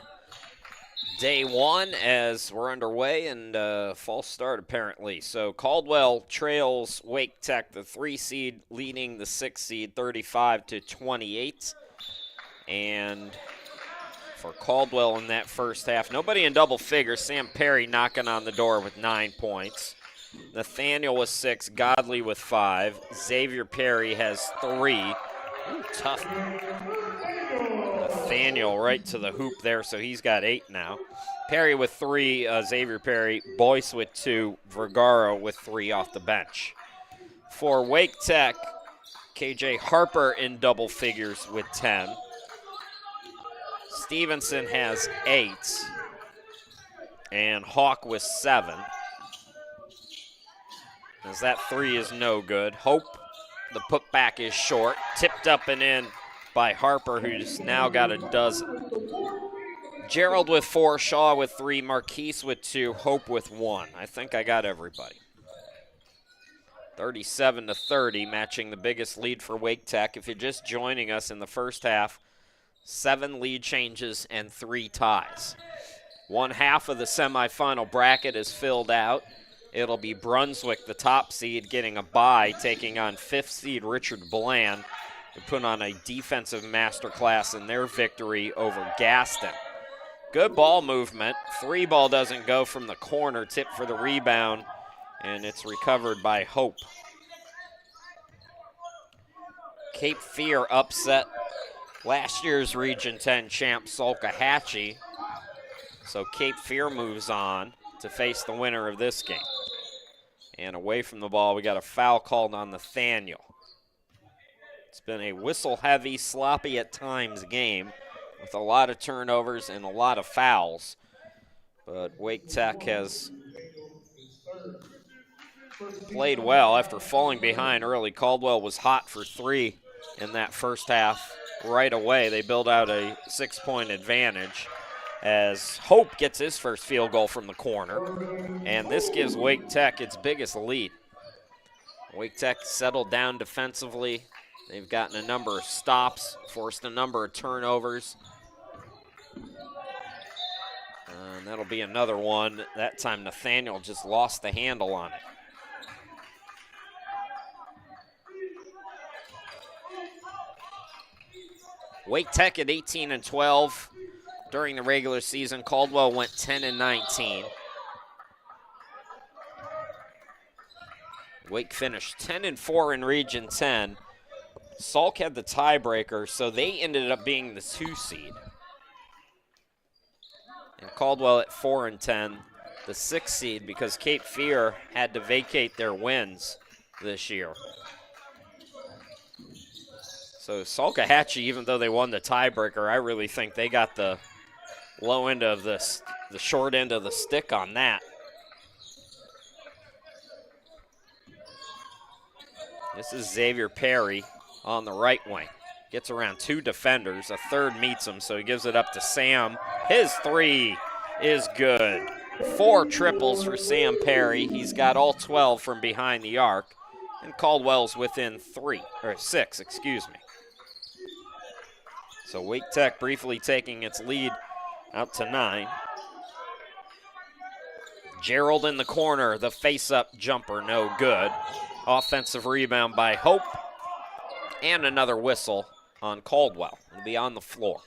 day one as we're underway, and false start apparently. So Caldwell trails Wake Tech, the 3 seed, leading the 6 seed 35-28. And for Caldwell in that first half, nobody in double figures. Sam Perry knocking on the door with 9 points. Nathaniel with 6, Godley with 5. Xavier Perry has 3. Ooh, tough. Nathaniel right to the hoop there, so he's got 8 now. Perry with 3, Xavier Perry. Boyce with 2, Vergara with 3 off the bench. For Wake Tech, KJ Harper in double figures with 10. Stevenson has 8. And Hawk with 7. As that 3 is no good. Hope, the putback is short. Tipped up and in by Harper, who's now got a dozen. Gerald with 4, Shaw with 3, Marquise with 2, Hope with 1. I think I got everybody. 37-30, matching the biggest lead for Wake Tech. If you're just joining us in the first half, 7 lead changes and 3 ties. One half of the semifinal bracket is filled out. It'll be Brunswick, the top seed, getting a bye, taking on 5th seed Richard Bland, who put on a defensive masterclass in their victory over Gaston. Good ball movement. 3 ball doesn't go from the corner, tip for the rebound, and it's recovered by Hope. Cape Fear upset last year's Region 10 champ Salkehatchie, so Cape Fear moves on to face the winner of this game. And away from the ball, we got a foul called on Nathaniel. It's been a whistle-heavy, sloppy at times game with a lot of turnovers and a lot of fouls. But Wake Tech has played well after falling behind early. Caldwell was hot for 3 in that first half. Right away, they build out a 6-point advantage as Hope gets his first field goal from the corner. And this gives Wake Tech its biggest lead. Wake Tech settled down defensively. They've gotten a number of stops, forced a number of turnovers. And that'll be another one. That time Nathaniel just lost the handle on it. Wake Tech at 18-12 during the regular season. Caldwell went 10-19. Wake finished 10-4 in Region 10. Salk had the tiebreaker, so they ended up being the 2 seed. And Caldwell at 4-10, the 6 seed, because Cape Fear had to vacate their wins this year. So Salkehatchie, even though they won the tiebreaker, I really think they got the low end of the short end of the stick on that. This is Xavier Perry on the right wing. Gets around 2 defenders. A third meets him, so he gives it up to Sam. His 3 is good. 4 triples for Sam Perry. He's got all 12 from behind the arc. And Caldwell's within 6, excuse me. So Wake Tech briefly taking its lead out to 9. Gerald in the corner, the face-up jumper, no good. Offensive rebound by Hope. And another whistle on Caldwell. It'll be on the floor.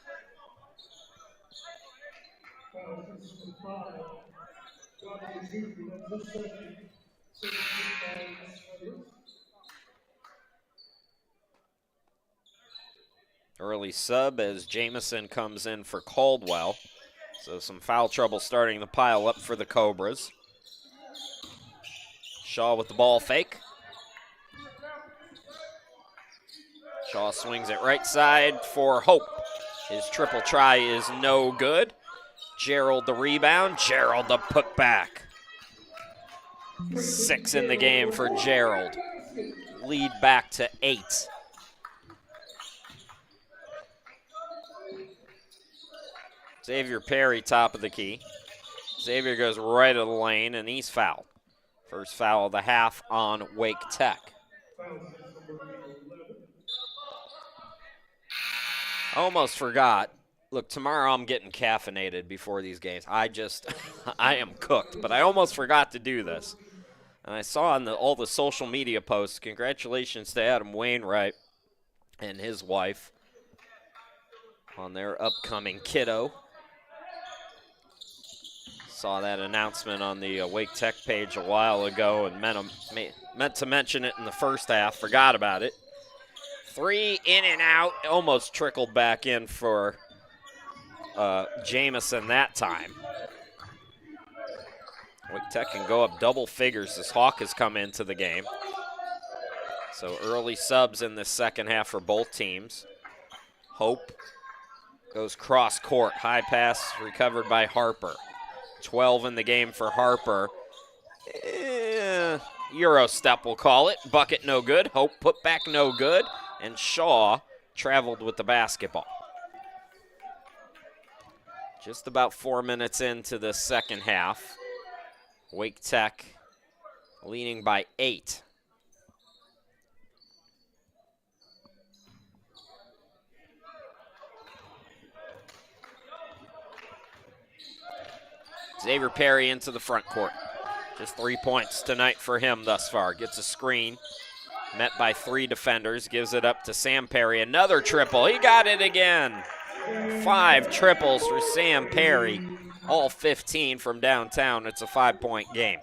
Early sub as Jamison comes in for Caldwell. So some foul trouble starting to pile up for the Cobras. Shaw with the ball fake. Shaw swings it right side for Hope. His triple try is no good. Gerald the rebound. Gerald the putback. 6 in the game for Gerald. Lead back to 8. Xavier Perry, top of the key. Xavier goes right of the lane, and he's fouled. First foul of the half on Wake Tech. Almost forgot. Look, tomorrow I'm getting caffeinated before these games. I am cooked, but I almost forgot to do this. And I saw on all the social media posts, congratulations to Adam Wainwright and his wife on their upcoming kiddo. Saw that announcement on the Wake Tech page a while ago and meant to mention it in the first half. Forgot about it. 3 in and out. Almost trickled back in for Jamison that time. Wake Tech can go up double figures as Hawk has come into the game. So early subs in the second half for both teams. Hope goes cross court. High pass recovered by Harper. 12 in the game for Harper. Euro step, we'll call it. Bucket no good. Hope put back no good. And Shaw traveled with the basketball. Just about 4 minutes into the second half. Wake Tech leading by 8. Xavier Perry into the front court. Just 3 points tonight for him thus far. Gets a screen, met by 3 defenders, gives it up to Sam Perry. Another triple, he got it again. 5 triples for Sam Perry, all 15 from downtown. It's a 5-point game.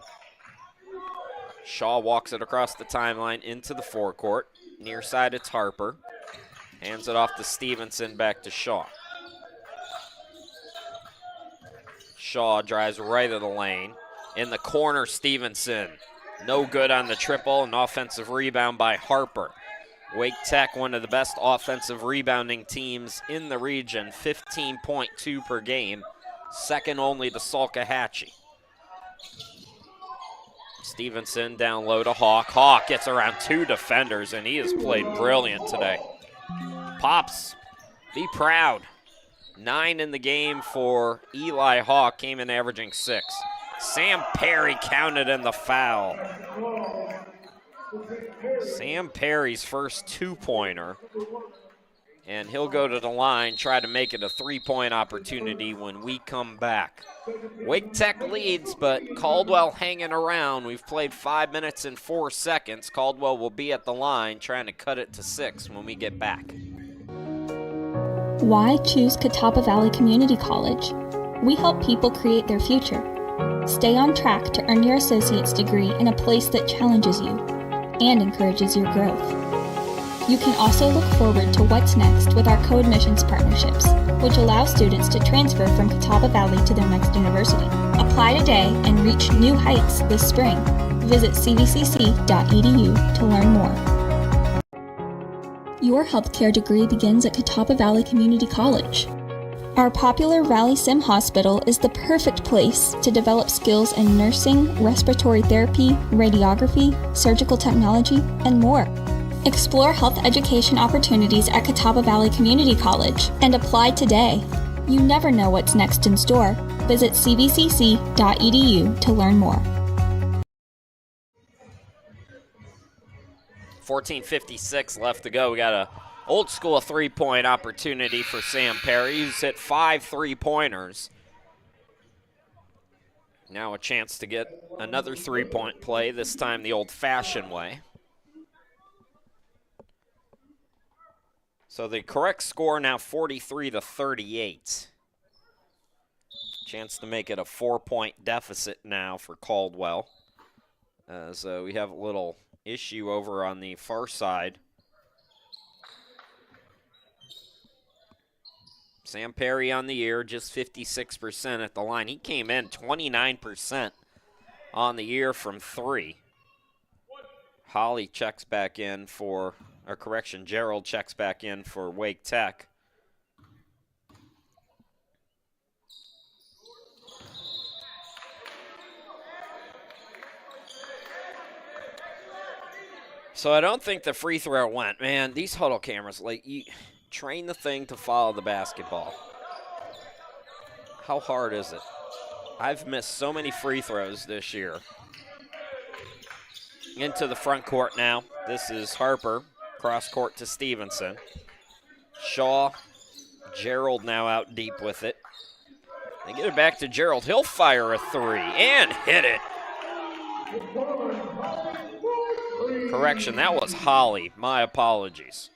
Shaw walks it across the timeline into the forecourt. Near side, it's Harper. Hands it off to Stevenson, back to Shaw. Shaw drives right of the lane. In the corner, Stevenson. No good on the triple, an offensive rebound by Harper. Wake Tech, one of the best offensive rebounding teams in the region, 15.2 per game, second only to Salkehatchie. Stevenson down low to Hawk. Hawk gets around 2 defenders, and he has played brilliant today. Pops, be proud. 9 in the game for Eli Hawk, came in averaging 6. Sam Perry counted in the foul. Sam Perry's first 2-pointer, and he'll go to the line, try to make it a 3-point opportunity when we come back. Wake Tech leads, but Caldwell hanging around. We've played 5 minutes and 4 seconds. Caldwell will be at the line trying to cut it to 6 when we get back. Why choose Catawba Valley Community College? We help people create their future. Stay on track to earn your associate's degree in a place that challenges you and encourages your growth. You can also look forward to what's next with our co-admissions partnerships, which allow students to transfer from Catawba Valley to their next university. Apply today and reach new heights this spring. Visit cvcc.edu to learn more. Your healthcare degree begins at Catawba Valley Community College. Our popular Valley Sim Hospital is the perfect place to develop skills in nursing, respiratory therapy, radiography, surgical technology, and more. Explore health education opportunities at Catawba Valley Community College and apply today. You never know what's next in store. Visit cvcc.edu to learn more. 14:56 left to go. We got a old school 3-point opportunity for Sam Perry. He's hit 5 3-pointers. Now a chance to get another 3-point play, this time the old-fashioned way. So the correct score now 43-38. Chance to make it a 4-point deficit now for Caldwell. So we have a little issue over on the far side. Sam Perry on the year, just 56% at the line. He came in 29% on the year from 3. Holly checks back in for, or correction, Gerald checks back in for Wake Tech. So I don't think the free throw went. Man, these huddle cameras, like, you train the thing to follow the basketball. How hard is it? I've missed so many free throws this year. Into the front court now. This is Harper. Cross court to Stevenson. Shaw Gerald now out deep with it. They get it back to Gerald. He'll fire a three and hit it. Correction, that was Holly. My apologies.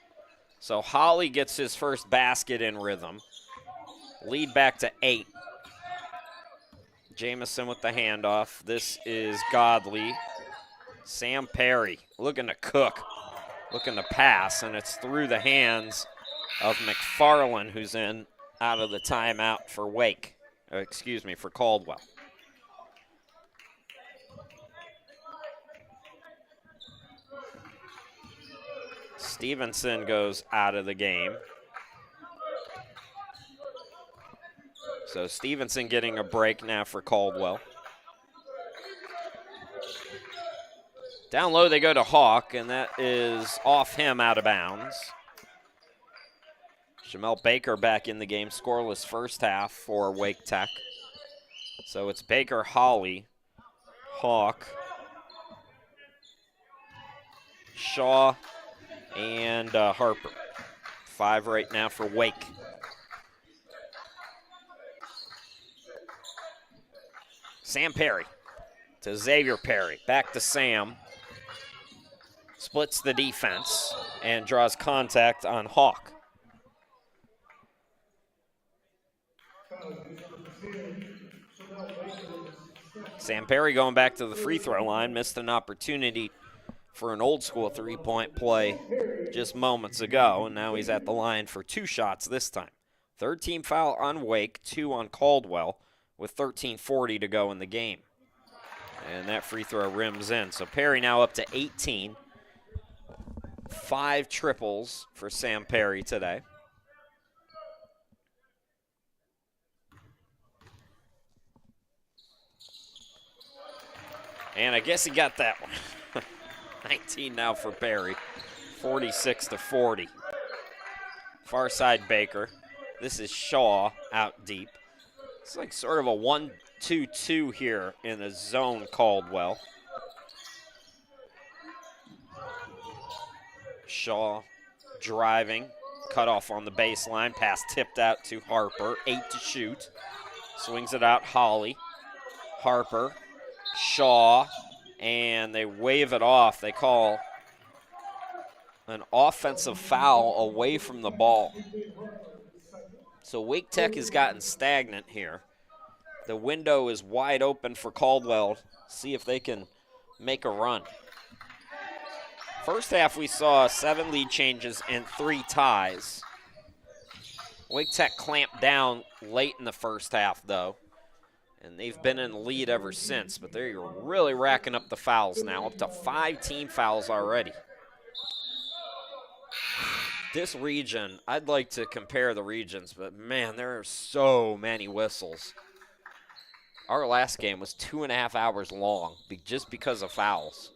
So Holly gets his first basket in rhythm. Lead back to 8. Jamison with the handoff. This is Godley. Sam Perry looking to cook, looking to pass, and it's through the hands of McFarland, who's in out of the timeout for for Caldwell. Stevenson goes out of the game. So Stevenson getting a break now for Caldwell. Down low they go to Hawk, and that is off him, out of bounds. Jamel Baker back in the game, scoreless first half for Wake Tech. So it's Baker, Holly, Hawk, Shaw, and Harper. 5 right now for Wake. Sam Perry to Xavier Perry. Back to Sam. Splits the defense and draws contact on Hawk. Sam Perry going back to the free throw line. Missed an opportunity for an old school three-point play just moments ago, and now he's at the line for 2 shots this time. Third team foul on Wake, 2 on Caldwell, with 13:40 to go in the game. And that free throw rims in. So Perry now up to 18. 5 triples for Sam Perry today. And I guess he got that one. 19 now for Perry. 46-40. Far side Baker. This is Shaw out deep. It's like sort of a 1-2-2 here in the zone, Caldwell. Shaw driving, cut off on the baseline, pass tipped out to Harper, 8 to shoot. Swings it out, Holly. Harper, Shaw, and they wave it off. They call an offensive foul away from the ball. So Wake Tech has gotten stagnant here. The window is wide open for Caldwell. See if they can make a run. First half, we saw 7 lead changes and 3 ties. Wake Tech clamped down late in the first half, though, and they've been in the lead ever since, but they're really racking up the fouls now, up to 5 team fouls already. This region, I'd like to compare the regions, but man, there are so many whistles. Our last game was 2.5 hours long just because of fouls.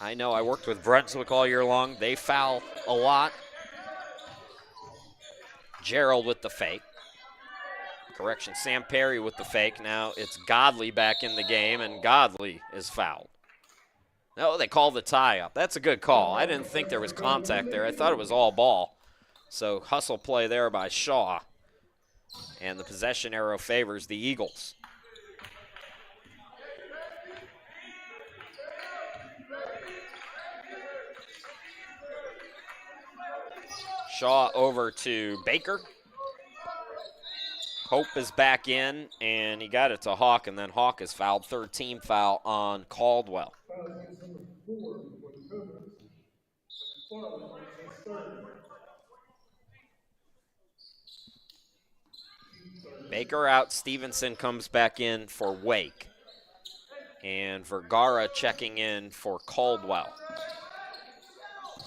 I know I worked with Brunswick all year long. They foul a lot. Gerald with the fake. Correction, Sam Perry with the fake. Now it's Godley back in the game, and Godley is fouled. No, they call the tie-up. That's a good call. I didn't think there was contact there. I thought it was all ball. So hustle play there by Shaw. And the possession arrow favors the Eagles. Shaw over to Baker. Hope is back in, and he got it to Hawk, and then Hawk is fouled. 3rd team foul on Caldwell. Baker out. Stevenson comes back in for Wake. And Vergara checking in for Caldwell.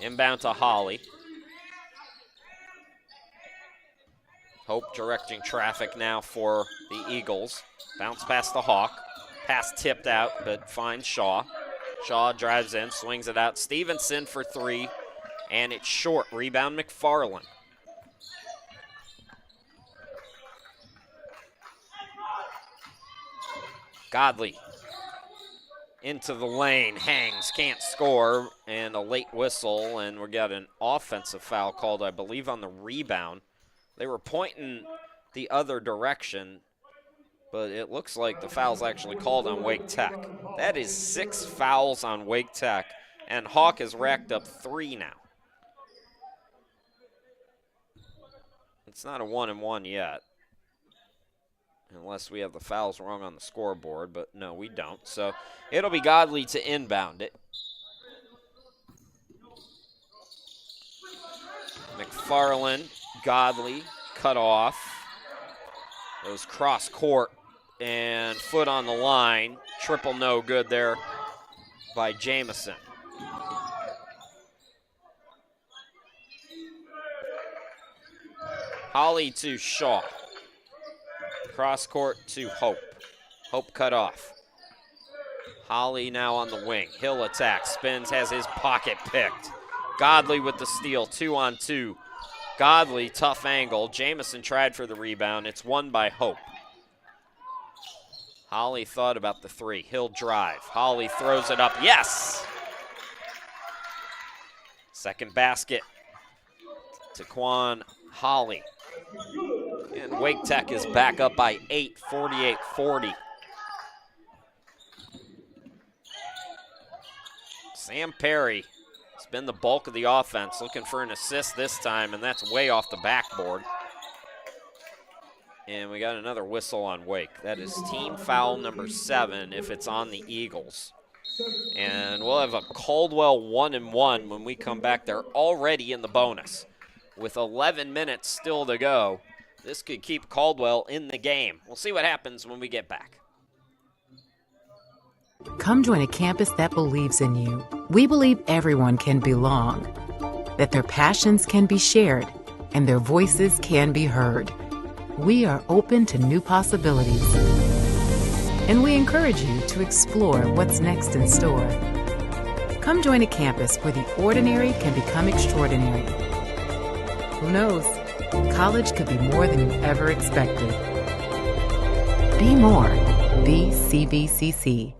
Inbound to Holly. Hope directing traffic now for the Eagles. Bounce past the Hawk. Pass tipped out, but finds Shaw. Shaw drives in, swings it out. Stevenson for 3, and it's short. Rebound McFarland. Godley into the lane, hangs, can't score, and a late whistle, and we got an offensive foul called, I believe, on the rebound. They were pointing the other direction, but it looks like the foul's actually called on Wake Tech. That is 6 fouls on Wake Tech, and Hawk has racked up 3 now. It's not a 1-and-1 yet, unless we have the fouls wrong on the scoreboard, but no, we don't. So it'll be Godley to inbound it. McFarland, Godley, cut off. It was cross court and foot on the line. Triple no good there by Jamison. Holly to Shaw. Cross court to Hope. Hope cut off. Holly now on the wing. Hill attacks, spins, has his pocket picked. Godley with the steal, 2-on-2. Godley, tough angle. Jamison tried for the rebound. It's won by Hope. Holly thought about the 3. Hill drive. Holly throws it up. Yes! Second basket to Quan Holly. And Wake Tech is back up by 8, 48-40. Sam Perry has been the bulk of the offense, looking for an assist this time, and that's way off the backboard. And we got another whistle on Wake. That is team foul number 7 if it's on the Eagles. And we'll have a Caldwell 1-and-1 when we come back. They're already in the bonus. With 11 minutes still to go, this could keep Caldwell in the game. We'll see what happens when we get back. Come join a campus that believes in you. We believe everyone can belong, that their passions can be shared, and their voices can be heard. We are open to new possibilities, and we encourage you to explore what's next in store. Come join a campus where the ordinary can become extraordinary. Who knows? College could be more than you ever expected. Be more. Be CVCC.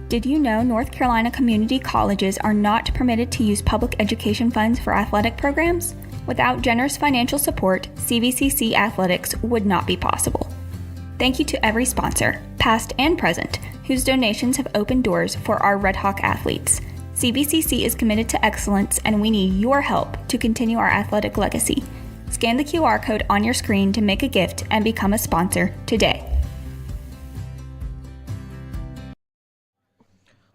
Did you know North Carolina community colleges are not permitted to use public education funds for athletic programs? Without generous financial support, CVCC athletics would not be possible. Thank you to every sponsor, past and present, whose donations have opened doors for our Red Hawk athletes. CVCC is committed to excellence, and we need your help to continue our athletic legacy. Scan the QR code on your screen to make a gift and become a sponsor today.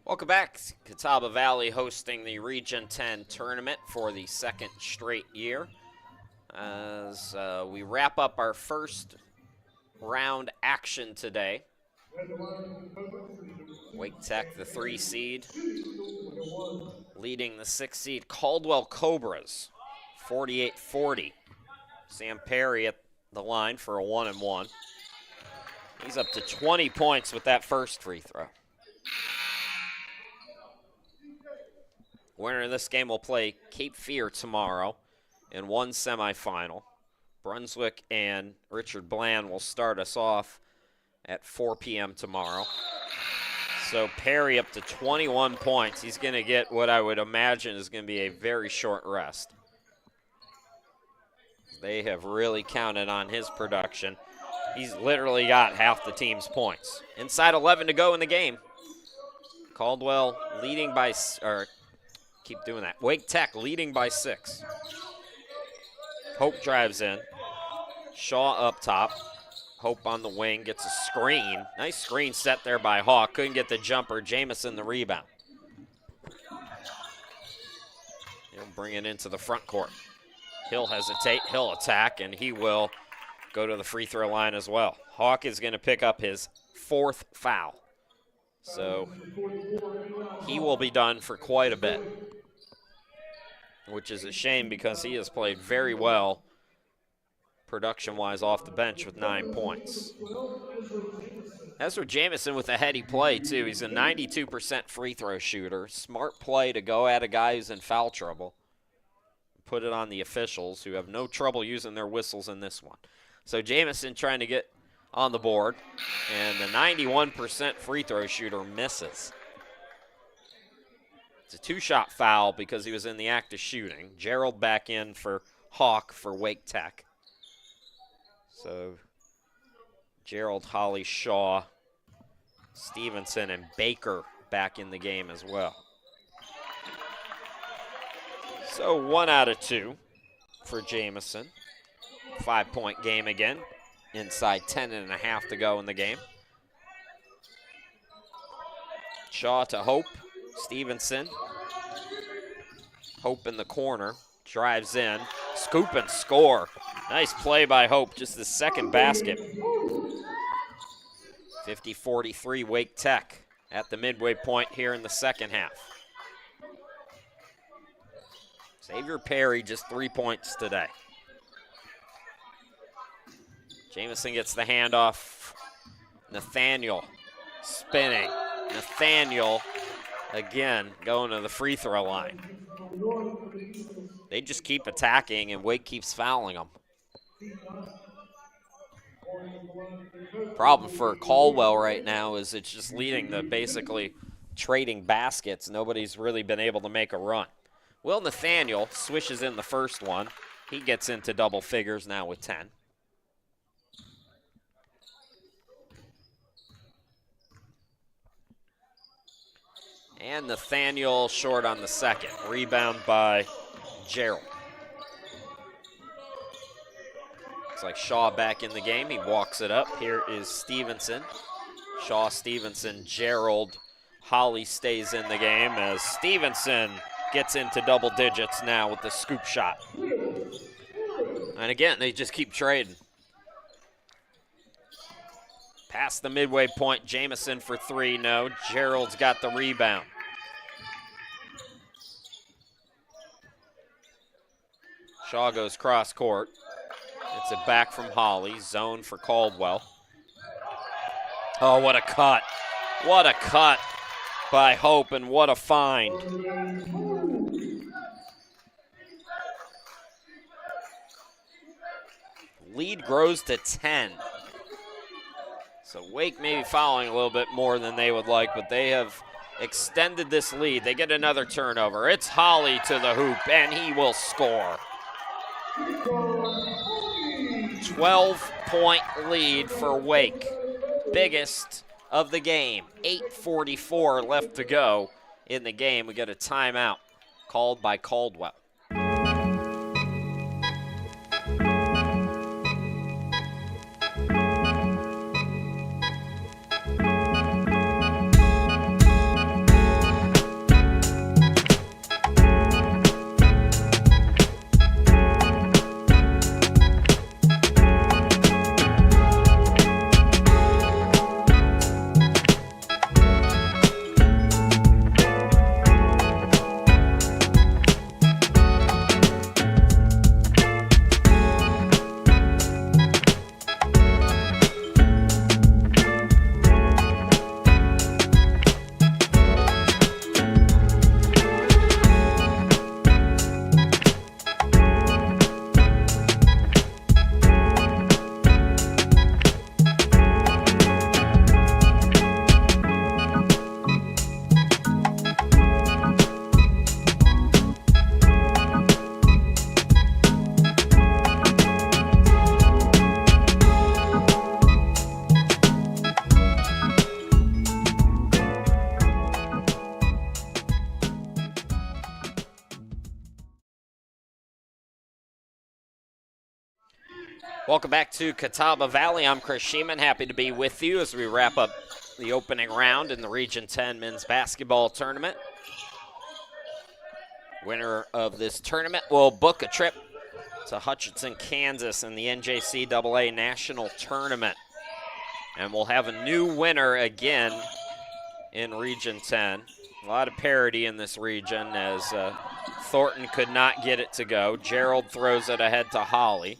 Welcome back. Catawba Valley hosting the Region 10 tournament for the 2nd straight year. As we wrap up our first round action today. Wake Tech, the 3 seed, leading the 6 seed Caldwell Cobras, 48-40. Sam Perry at the line for a 1-and-1. He's up to 20 points with that first free throw. Winner of this game will play Cape Fear tomorrow in one semifinal. Brunswick and Richard Bland will start us off at 4 p.m. tomorrow. So Perry up to 21 points. He's going to get what I would imagine is going to be a very short rest. They have really counted on his production. He's literally got half the team's points. Inside 11 to go in the game. Caldwell leading by, keep doing that. Wake Tech leading by 6. Hope drives in. Shaw up top. Hope on the wing gets a screen. Nice screen set there by Hawk. Couldn't get the jumper. Jamison the rebound. He'll bring it into the front court. He'll hesitate. He'll attack, and he will go to the free throw line as well. Hawk is going to pick up his 4th foul. So he will be done for quite a bit, which is a shame because he has played very well production-wise off the bench with 9 points. Ezra Jamison with a heady play, too. He's a 92% free throw shooter. Smart play to go at a guy who's in foul trouble. Put it on the officials, who have no trouble using their whistles in this one. So Jamison trying to get on the board, and the 91% free throw shooter misses. It's a two-shot foul because he was in the act of shooting. Gerald back in for Hawk for Wake Tech. So Gerald, Holly, Shaw, Stevenson, and Baker back in the game as well. So 1 out of 2 for Jamison. 5-point game again. Inside 10.5 to go in the game. Shaw to Hope. Stevenson. Hope in the corner. Drives in. Scoop and score. Nice play by Hope. Just the second basket. 50-43 Wake Tech at the midway point here in the second half. Xavier Perry just 3 points today. Jamison gets the handoff. Nathaniel spinning. Nathaniel again going to the free throw line. They just keep attacking and Wake keeps fouling them. Problem for Caldwell right now is it's just leading to basically trading baskets. Nobody's really been able to make a run. Will Nathaniel swishes in the first one. He gets into double figures now with 10. And Nathaniel short on the second. Rebound by Gerald. Looks like Shaw back in the game. He walks it up. Here is Stevenson. Shaw, Stevenson, Gerald. Holly stays in the game as Stevenson gets into double digits now with the scoop shot. And again, they just keep trading. Past the midway point, Jamison for 3, no. Gerald's got the rebound. Shaw goes cross court. It's it back from Holly. Zone for Caldwell. Oh, what a cut. What a cut by Hope, and what a find. Lead grows to 10. So Wake may be fouling a little bit more than they would like, but they have extended this lead. They get another turnover. It's Holly to the hoop, and he will score. 12-point lead for Wake. Biggest of the game. 8:44 left to go in the game. We got a timeout called by Caldwell. Welcome back to Catawba Valley. I'm Chris Sheeman, happy to be with you as we wrap up the opening round in the Region 10 men's basketball tournament. Winner of this tournament will book a trip to Hutchinson, Kansas in the NJCAA National Tournament. And we'll have a new winner again in Region 10. A lot of parity in this region as Thornton could not get it to go. Gerald throws it ahead to Holly.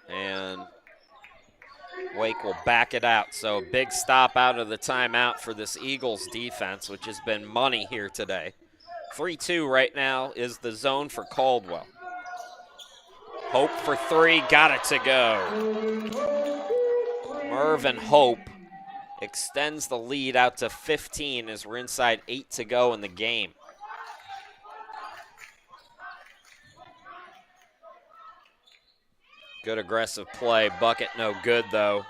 And Wake will back it out. So big stop out of the timeout for this Eagles defense, which has been money here today. 3-2 right now is the zone for Caldwell. Hope for 3, got it to go. Mervin Hope extends the lead out to 15 as we're inside 8 to go in the game. Good aggressive play. Bucket no good, though,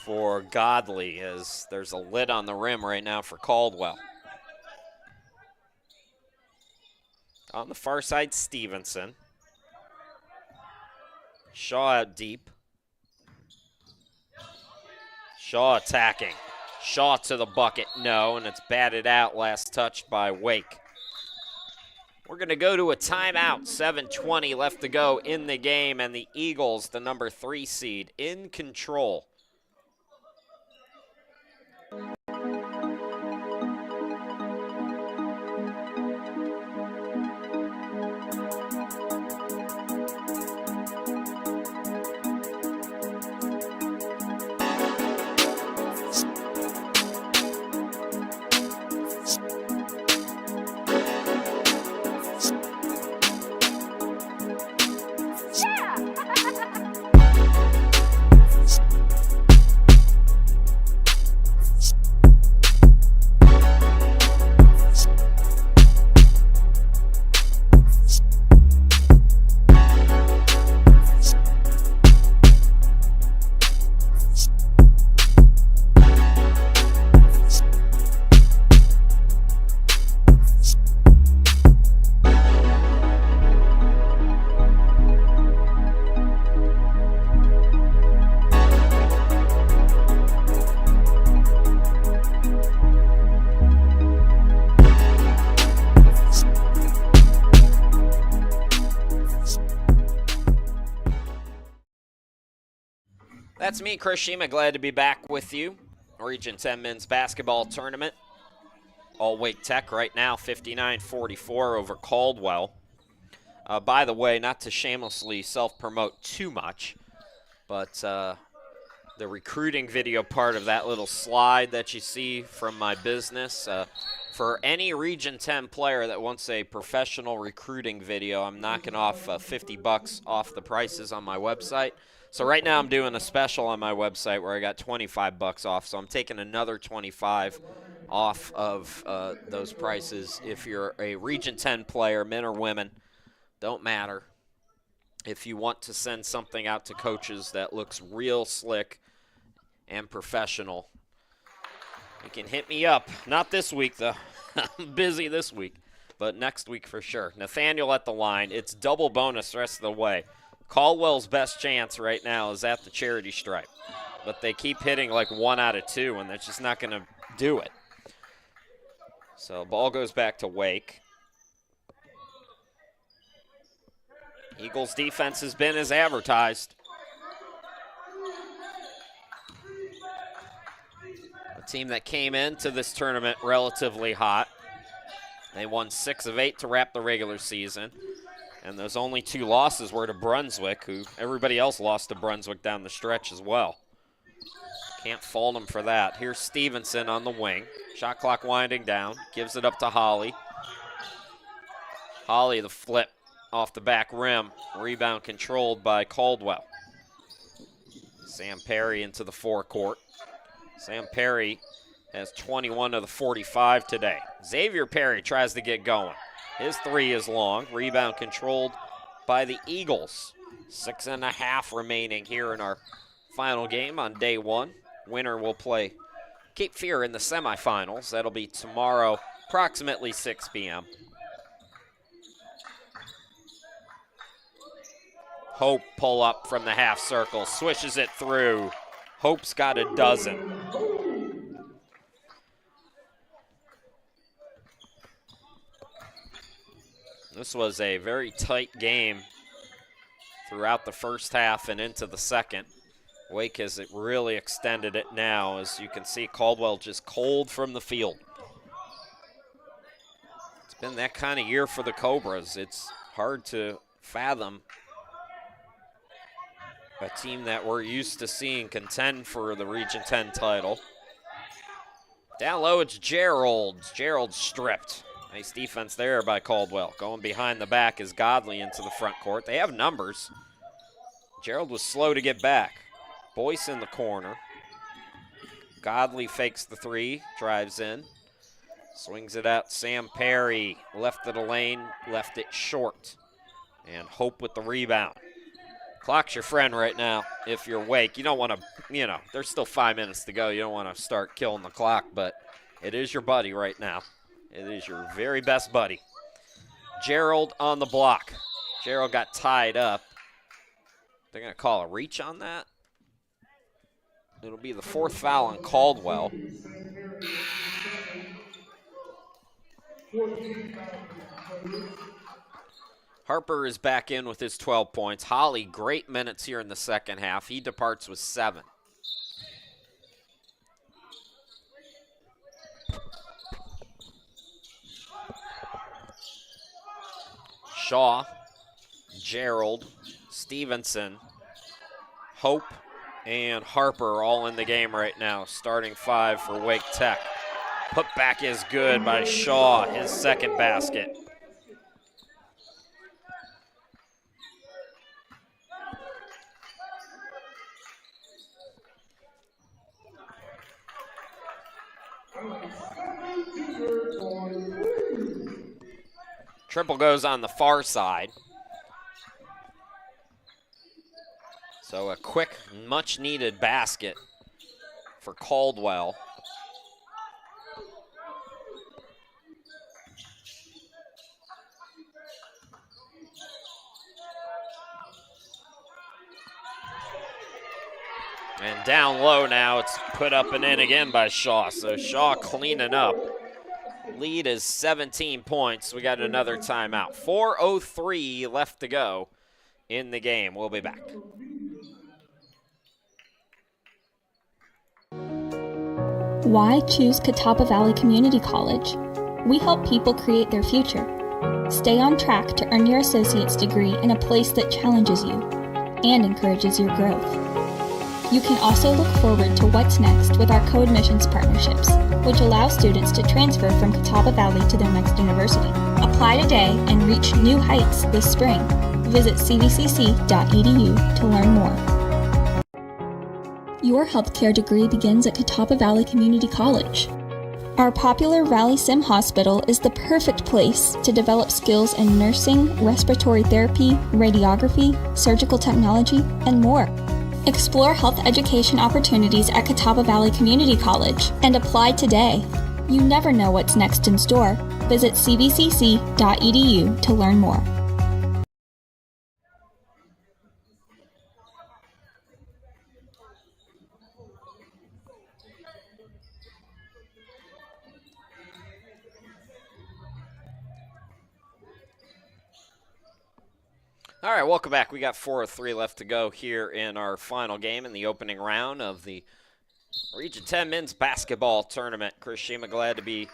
for Godley, as there's a lid on the rim right now for Caldwell. On the far side, Stevenson. Shaw out deep. Shaw attacking. Shaw to the bucket, no, and it's batted out, last touch by Wake. We're going to go to a timeout. 7:20 left to go in the game, and the Eagles, the number 3 seed, in control. That's me, Chris Shima. Glad to be back with you. Region 10 men's basketball tournament. All Wake Tech right now, 59-44 over Caldwell. By the way, not to shamelessly self-promote too much, but the recruiting video part of that little slide that you see from my business, for any Region 10 player that wants a professional recruiting video, I'm knocking off $50 off the prices on my website. So right now I'm doing a special on my website where I got $25 off, so I'm taking another $25 off of those prices. If you're a Region 10 player, men or women, don't matter. If you want to send something out to coaches that looks real slick and professional, you can hit me up. Not this week, though. I'm busy this week, but next week for sure. Nathaniel at the line. It's double bonus the rest of the way. Caldwell's best chance right now is at the charity stripe, but they keep hitting like 1 out of 2, and that's just not going to do it. So ball goes back to Wake. Eagles defense has been as advertised. A team that came into this tournament relatively hot. They won 6 of 8 to wrap the regular season. And those only 2 losses were to Brunswick, who everybody else lost to Brunswick down the stretch as well. Can't fault them for that. Here's Stevenson on the wing. Shot clock winding down. Gives it up to Holly. Holly, the flip off the back rim. Rebound controlled by Caldwell. Sam Perry into the forecourt. Sam Perry has 21 of the 45 today. Xavier Perry tries to get going. His 3 is long. Rebound controlled by the Eagles. 6.5 remaining here in our final game on day 1. Winner will play Cape Fear in the semifinals. That'll be tomorrow, approximately 6 p.m. Hope pull up from the half circle. Swishes it through. Hope's got a dozen. This was a very tight game throughout the first half and into the second. Wake has really extended it now. As you can see, Caldwell just cold from the field. It's been that kind of year for the Cobras. It's hard to fathom a team that we're used to seeing contend for the Region 10 title. Down low, it's Gerald. Gerald stripped. Nice defense there by Caldwell. Going behind the back is Godley into the front court. They have numbers. Gerald was slow to get back. Boyce in the corner. Godley fakes the three, drives in, swings it out. Sam Perry, left of the lane, left it short. And Hope with the rebound. Clock's your friend right now if you're Wake. You don't want to, there's still 5 minutes to go. You don't want to start killing the clock, but it is your buddy right now. It is your very best buddy. Gerald on the block. Gerald got tied up. They're going to call a reach on that. It'll be the 4th foul on Caldwell. Harper is back in with his 12 points. Holly, great minutes here in the second half. He departs with 7. Shaw, Gerald, Stevenson, Hope, and Harper all in the game right now. Starting 5 for Wake Tech. Put back is good by Shaw, his second basket. Triple goes on the far side. So a quick, much-needed basket for Caldwell. And down low now, it's put up and in again by Shaw. So Shaw cleaning up. Lead is 17 points. We got another timeout. 4:03 left to go in the game. We'll be back. Why choose Catawba Valley Community College? We help people create their future. Stay on track to earn your associate's degree in a place that challenges you and encourages your growth. You can also look forward to what's next with our co-admissions partnerships, which allow students to transfer from Catawba Valley to their next university. Apply today and reach new heights this spring. Visit cvcc.edu to learn more. Your healthcare degree begins at Catawba Valley Community College. Our popular Valley Sim Hospital is the perfect place to develop skills in nursing, respiratory therapy, radiography, surgical technology, and more. Explore health education opportunities at Catawba Valley Community College and apply today. You never know what's next in store. Visit cvcc.edu to learn more. All right, welcome back. We got 4:03 left to go here in our final game in the opening round of the Region 10 Men's Basketball Tournament. Chris Shima, glad to be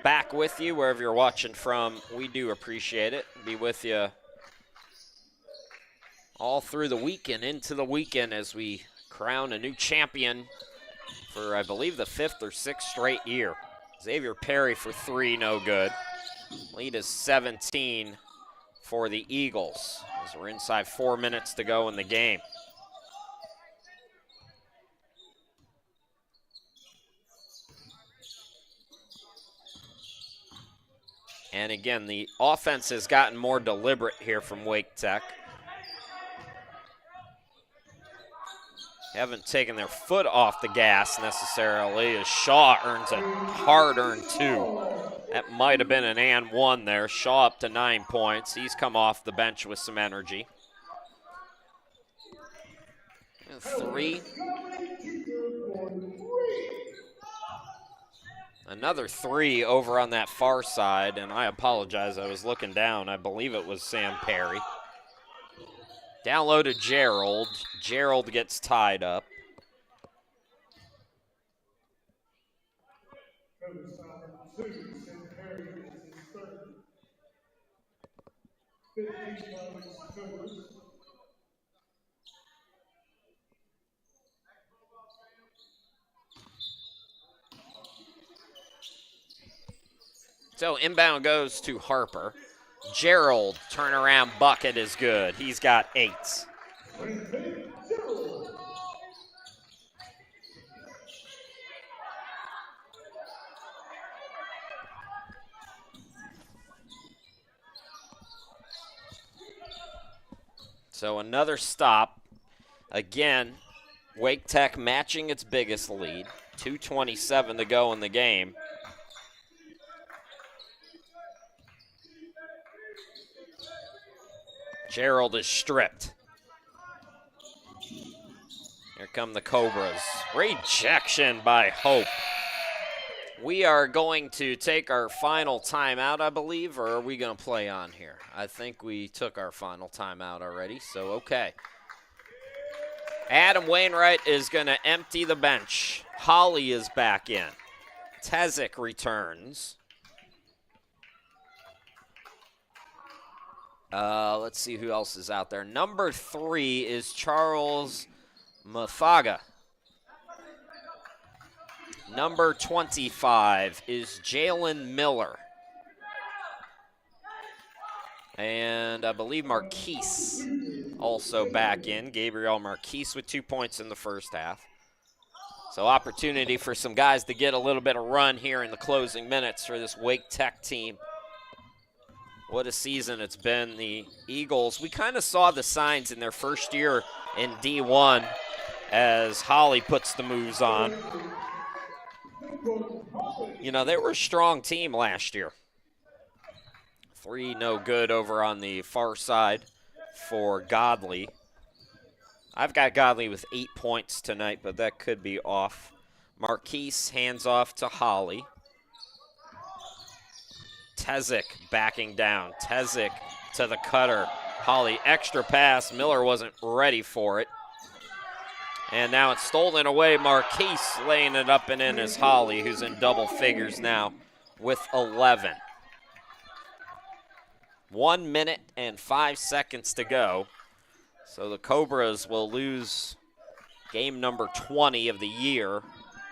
back with you wherever you're watching from. We do appreciate it. Be with you all through the week and into the weekend as we crown a new champion for, I believe, the 5th or 6th straight year. Xavier Perry for 3, no good. Lead is 17 for the Eagles as we're inside 4 minutes to go in the game. And again, the offense has gotten more deliberate here from Wake Tech. Haven't taken their foot off the gas necessarily as Shaw earns a hard-earned 2. That might have been an and 1 there. Shaw up to 9 points. He's come off the bench with some energy. 3. Another 3 over on that far side, and I apologize, I was looking down. I believe it was Sam Perry. Down low to Gerald. Gerald gets tied up. So inbound goes to Harper. Gerald, turnaround bucket is good. He's got 8. So another stop. Again, Wake Tech matching its biggest lead. 2:27 to go in the game. Gerald is stripped. Here come the Cobras. Rejection by Hope. We are going to take our final timeout, I believe, or are we going to play on here? I think we took our final timeout already, so okay. Adam Wainwright is going to empty the bench. Holly is back in. Tezik returns. Let's see who else is out there. Number 3 is Charles Mathaga. Number 25 is Jalen Miller. And I believe Marquise also back in. Gabriel Marquise with 2 points in the first half. So opportunity for some guys to get a little bit of run here in the closing minutes for this Wake Tech team. What a season it's been. The Eagles, we kind of saw the signs in their first year in D1 as Holly puts the moves on. You know, they were a strong team last year. 3 no good over on the far side for Godley. I've got Godley with 8 points tonight, but that could be off. Marquise hands off to Holly. Tezik backing down. Tezik to the cutter. Holly, extra pass. Miller wasn't ready for it. And now it's stolen away. Marquise laying it up and in is Holly, who's in double figures now with 11. 1 minute and 5 seconds to go. So the Cobras will lose game number 20 of the year.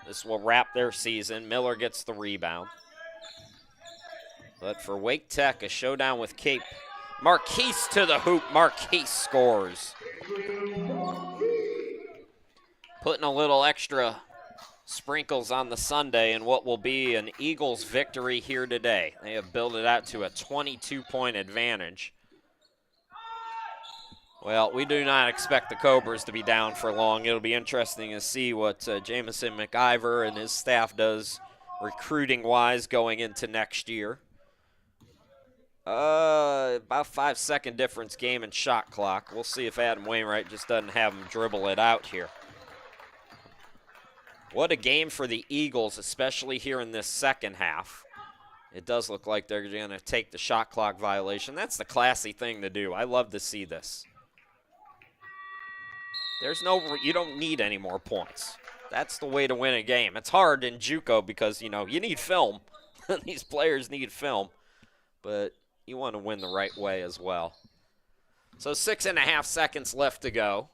This will wrap their season. Miller gets the rebound. But for Wake Tech, a showdown with Cape. Marquise to the hoop. Marquise scores. Putting a little extra sprinkles on the Sunday in what will be an Eagles victory here today. They have built it out to a 22-point advantage. Well, we do not expect the Cobras to be down for long. It'll be interesting to see what Jamison McIver and his staff does recruiting-wise going into next year. About 5-second difference game and shot clock. We'll see if Adam Wainwright just doesn't have him dribble it out here. What a game for the Eagles, especially here in this second half. It does look like they're going to take the shot clock violation. That's the classy thing to do. I love to see this. You don't need any more points. That's the way to win a game. It's hard in JUCO because, you need film. These players need film. But you want to win the right way as well. So 6.5 seconds left to go.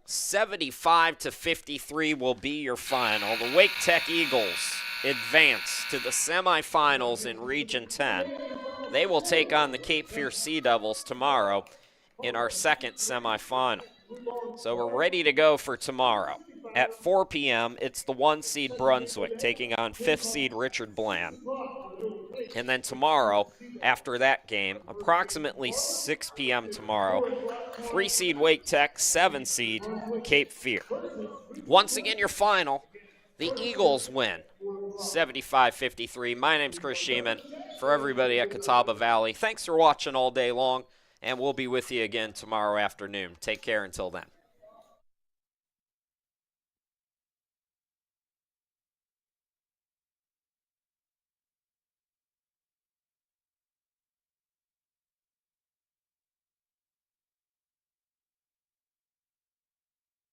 75-53 will be your final. The Wake Tech Eagles advance to the semifinals in Region 10. They will take on the Cape Fear Sea Devils tomorrow in our second semifinal. So we're ready to go for tomorrow. At 4 p.m., it's the 1 seed Brunswick taking on 5th seed Richard Bland. And then tomorrow, after that game, approximately 6 p.m. tomorrow, 3 seed Wake Tech, 7 seed Cape Fear. Once again, your final, the Eagles win 75-53. My name's Chris Sheeman. For everybody at Catawba Valley, thanks for watching all day long, and we'll be with you again tomorrow afternoon. Take care until then.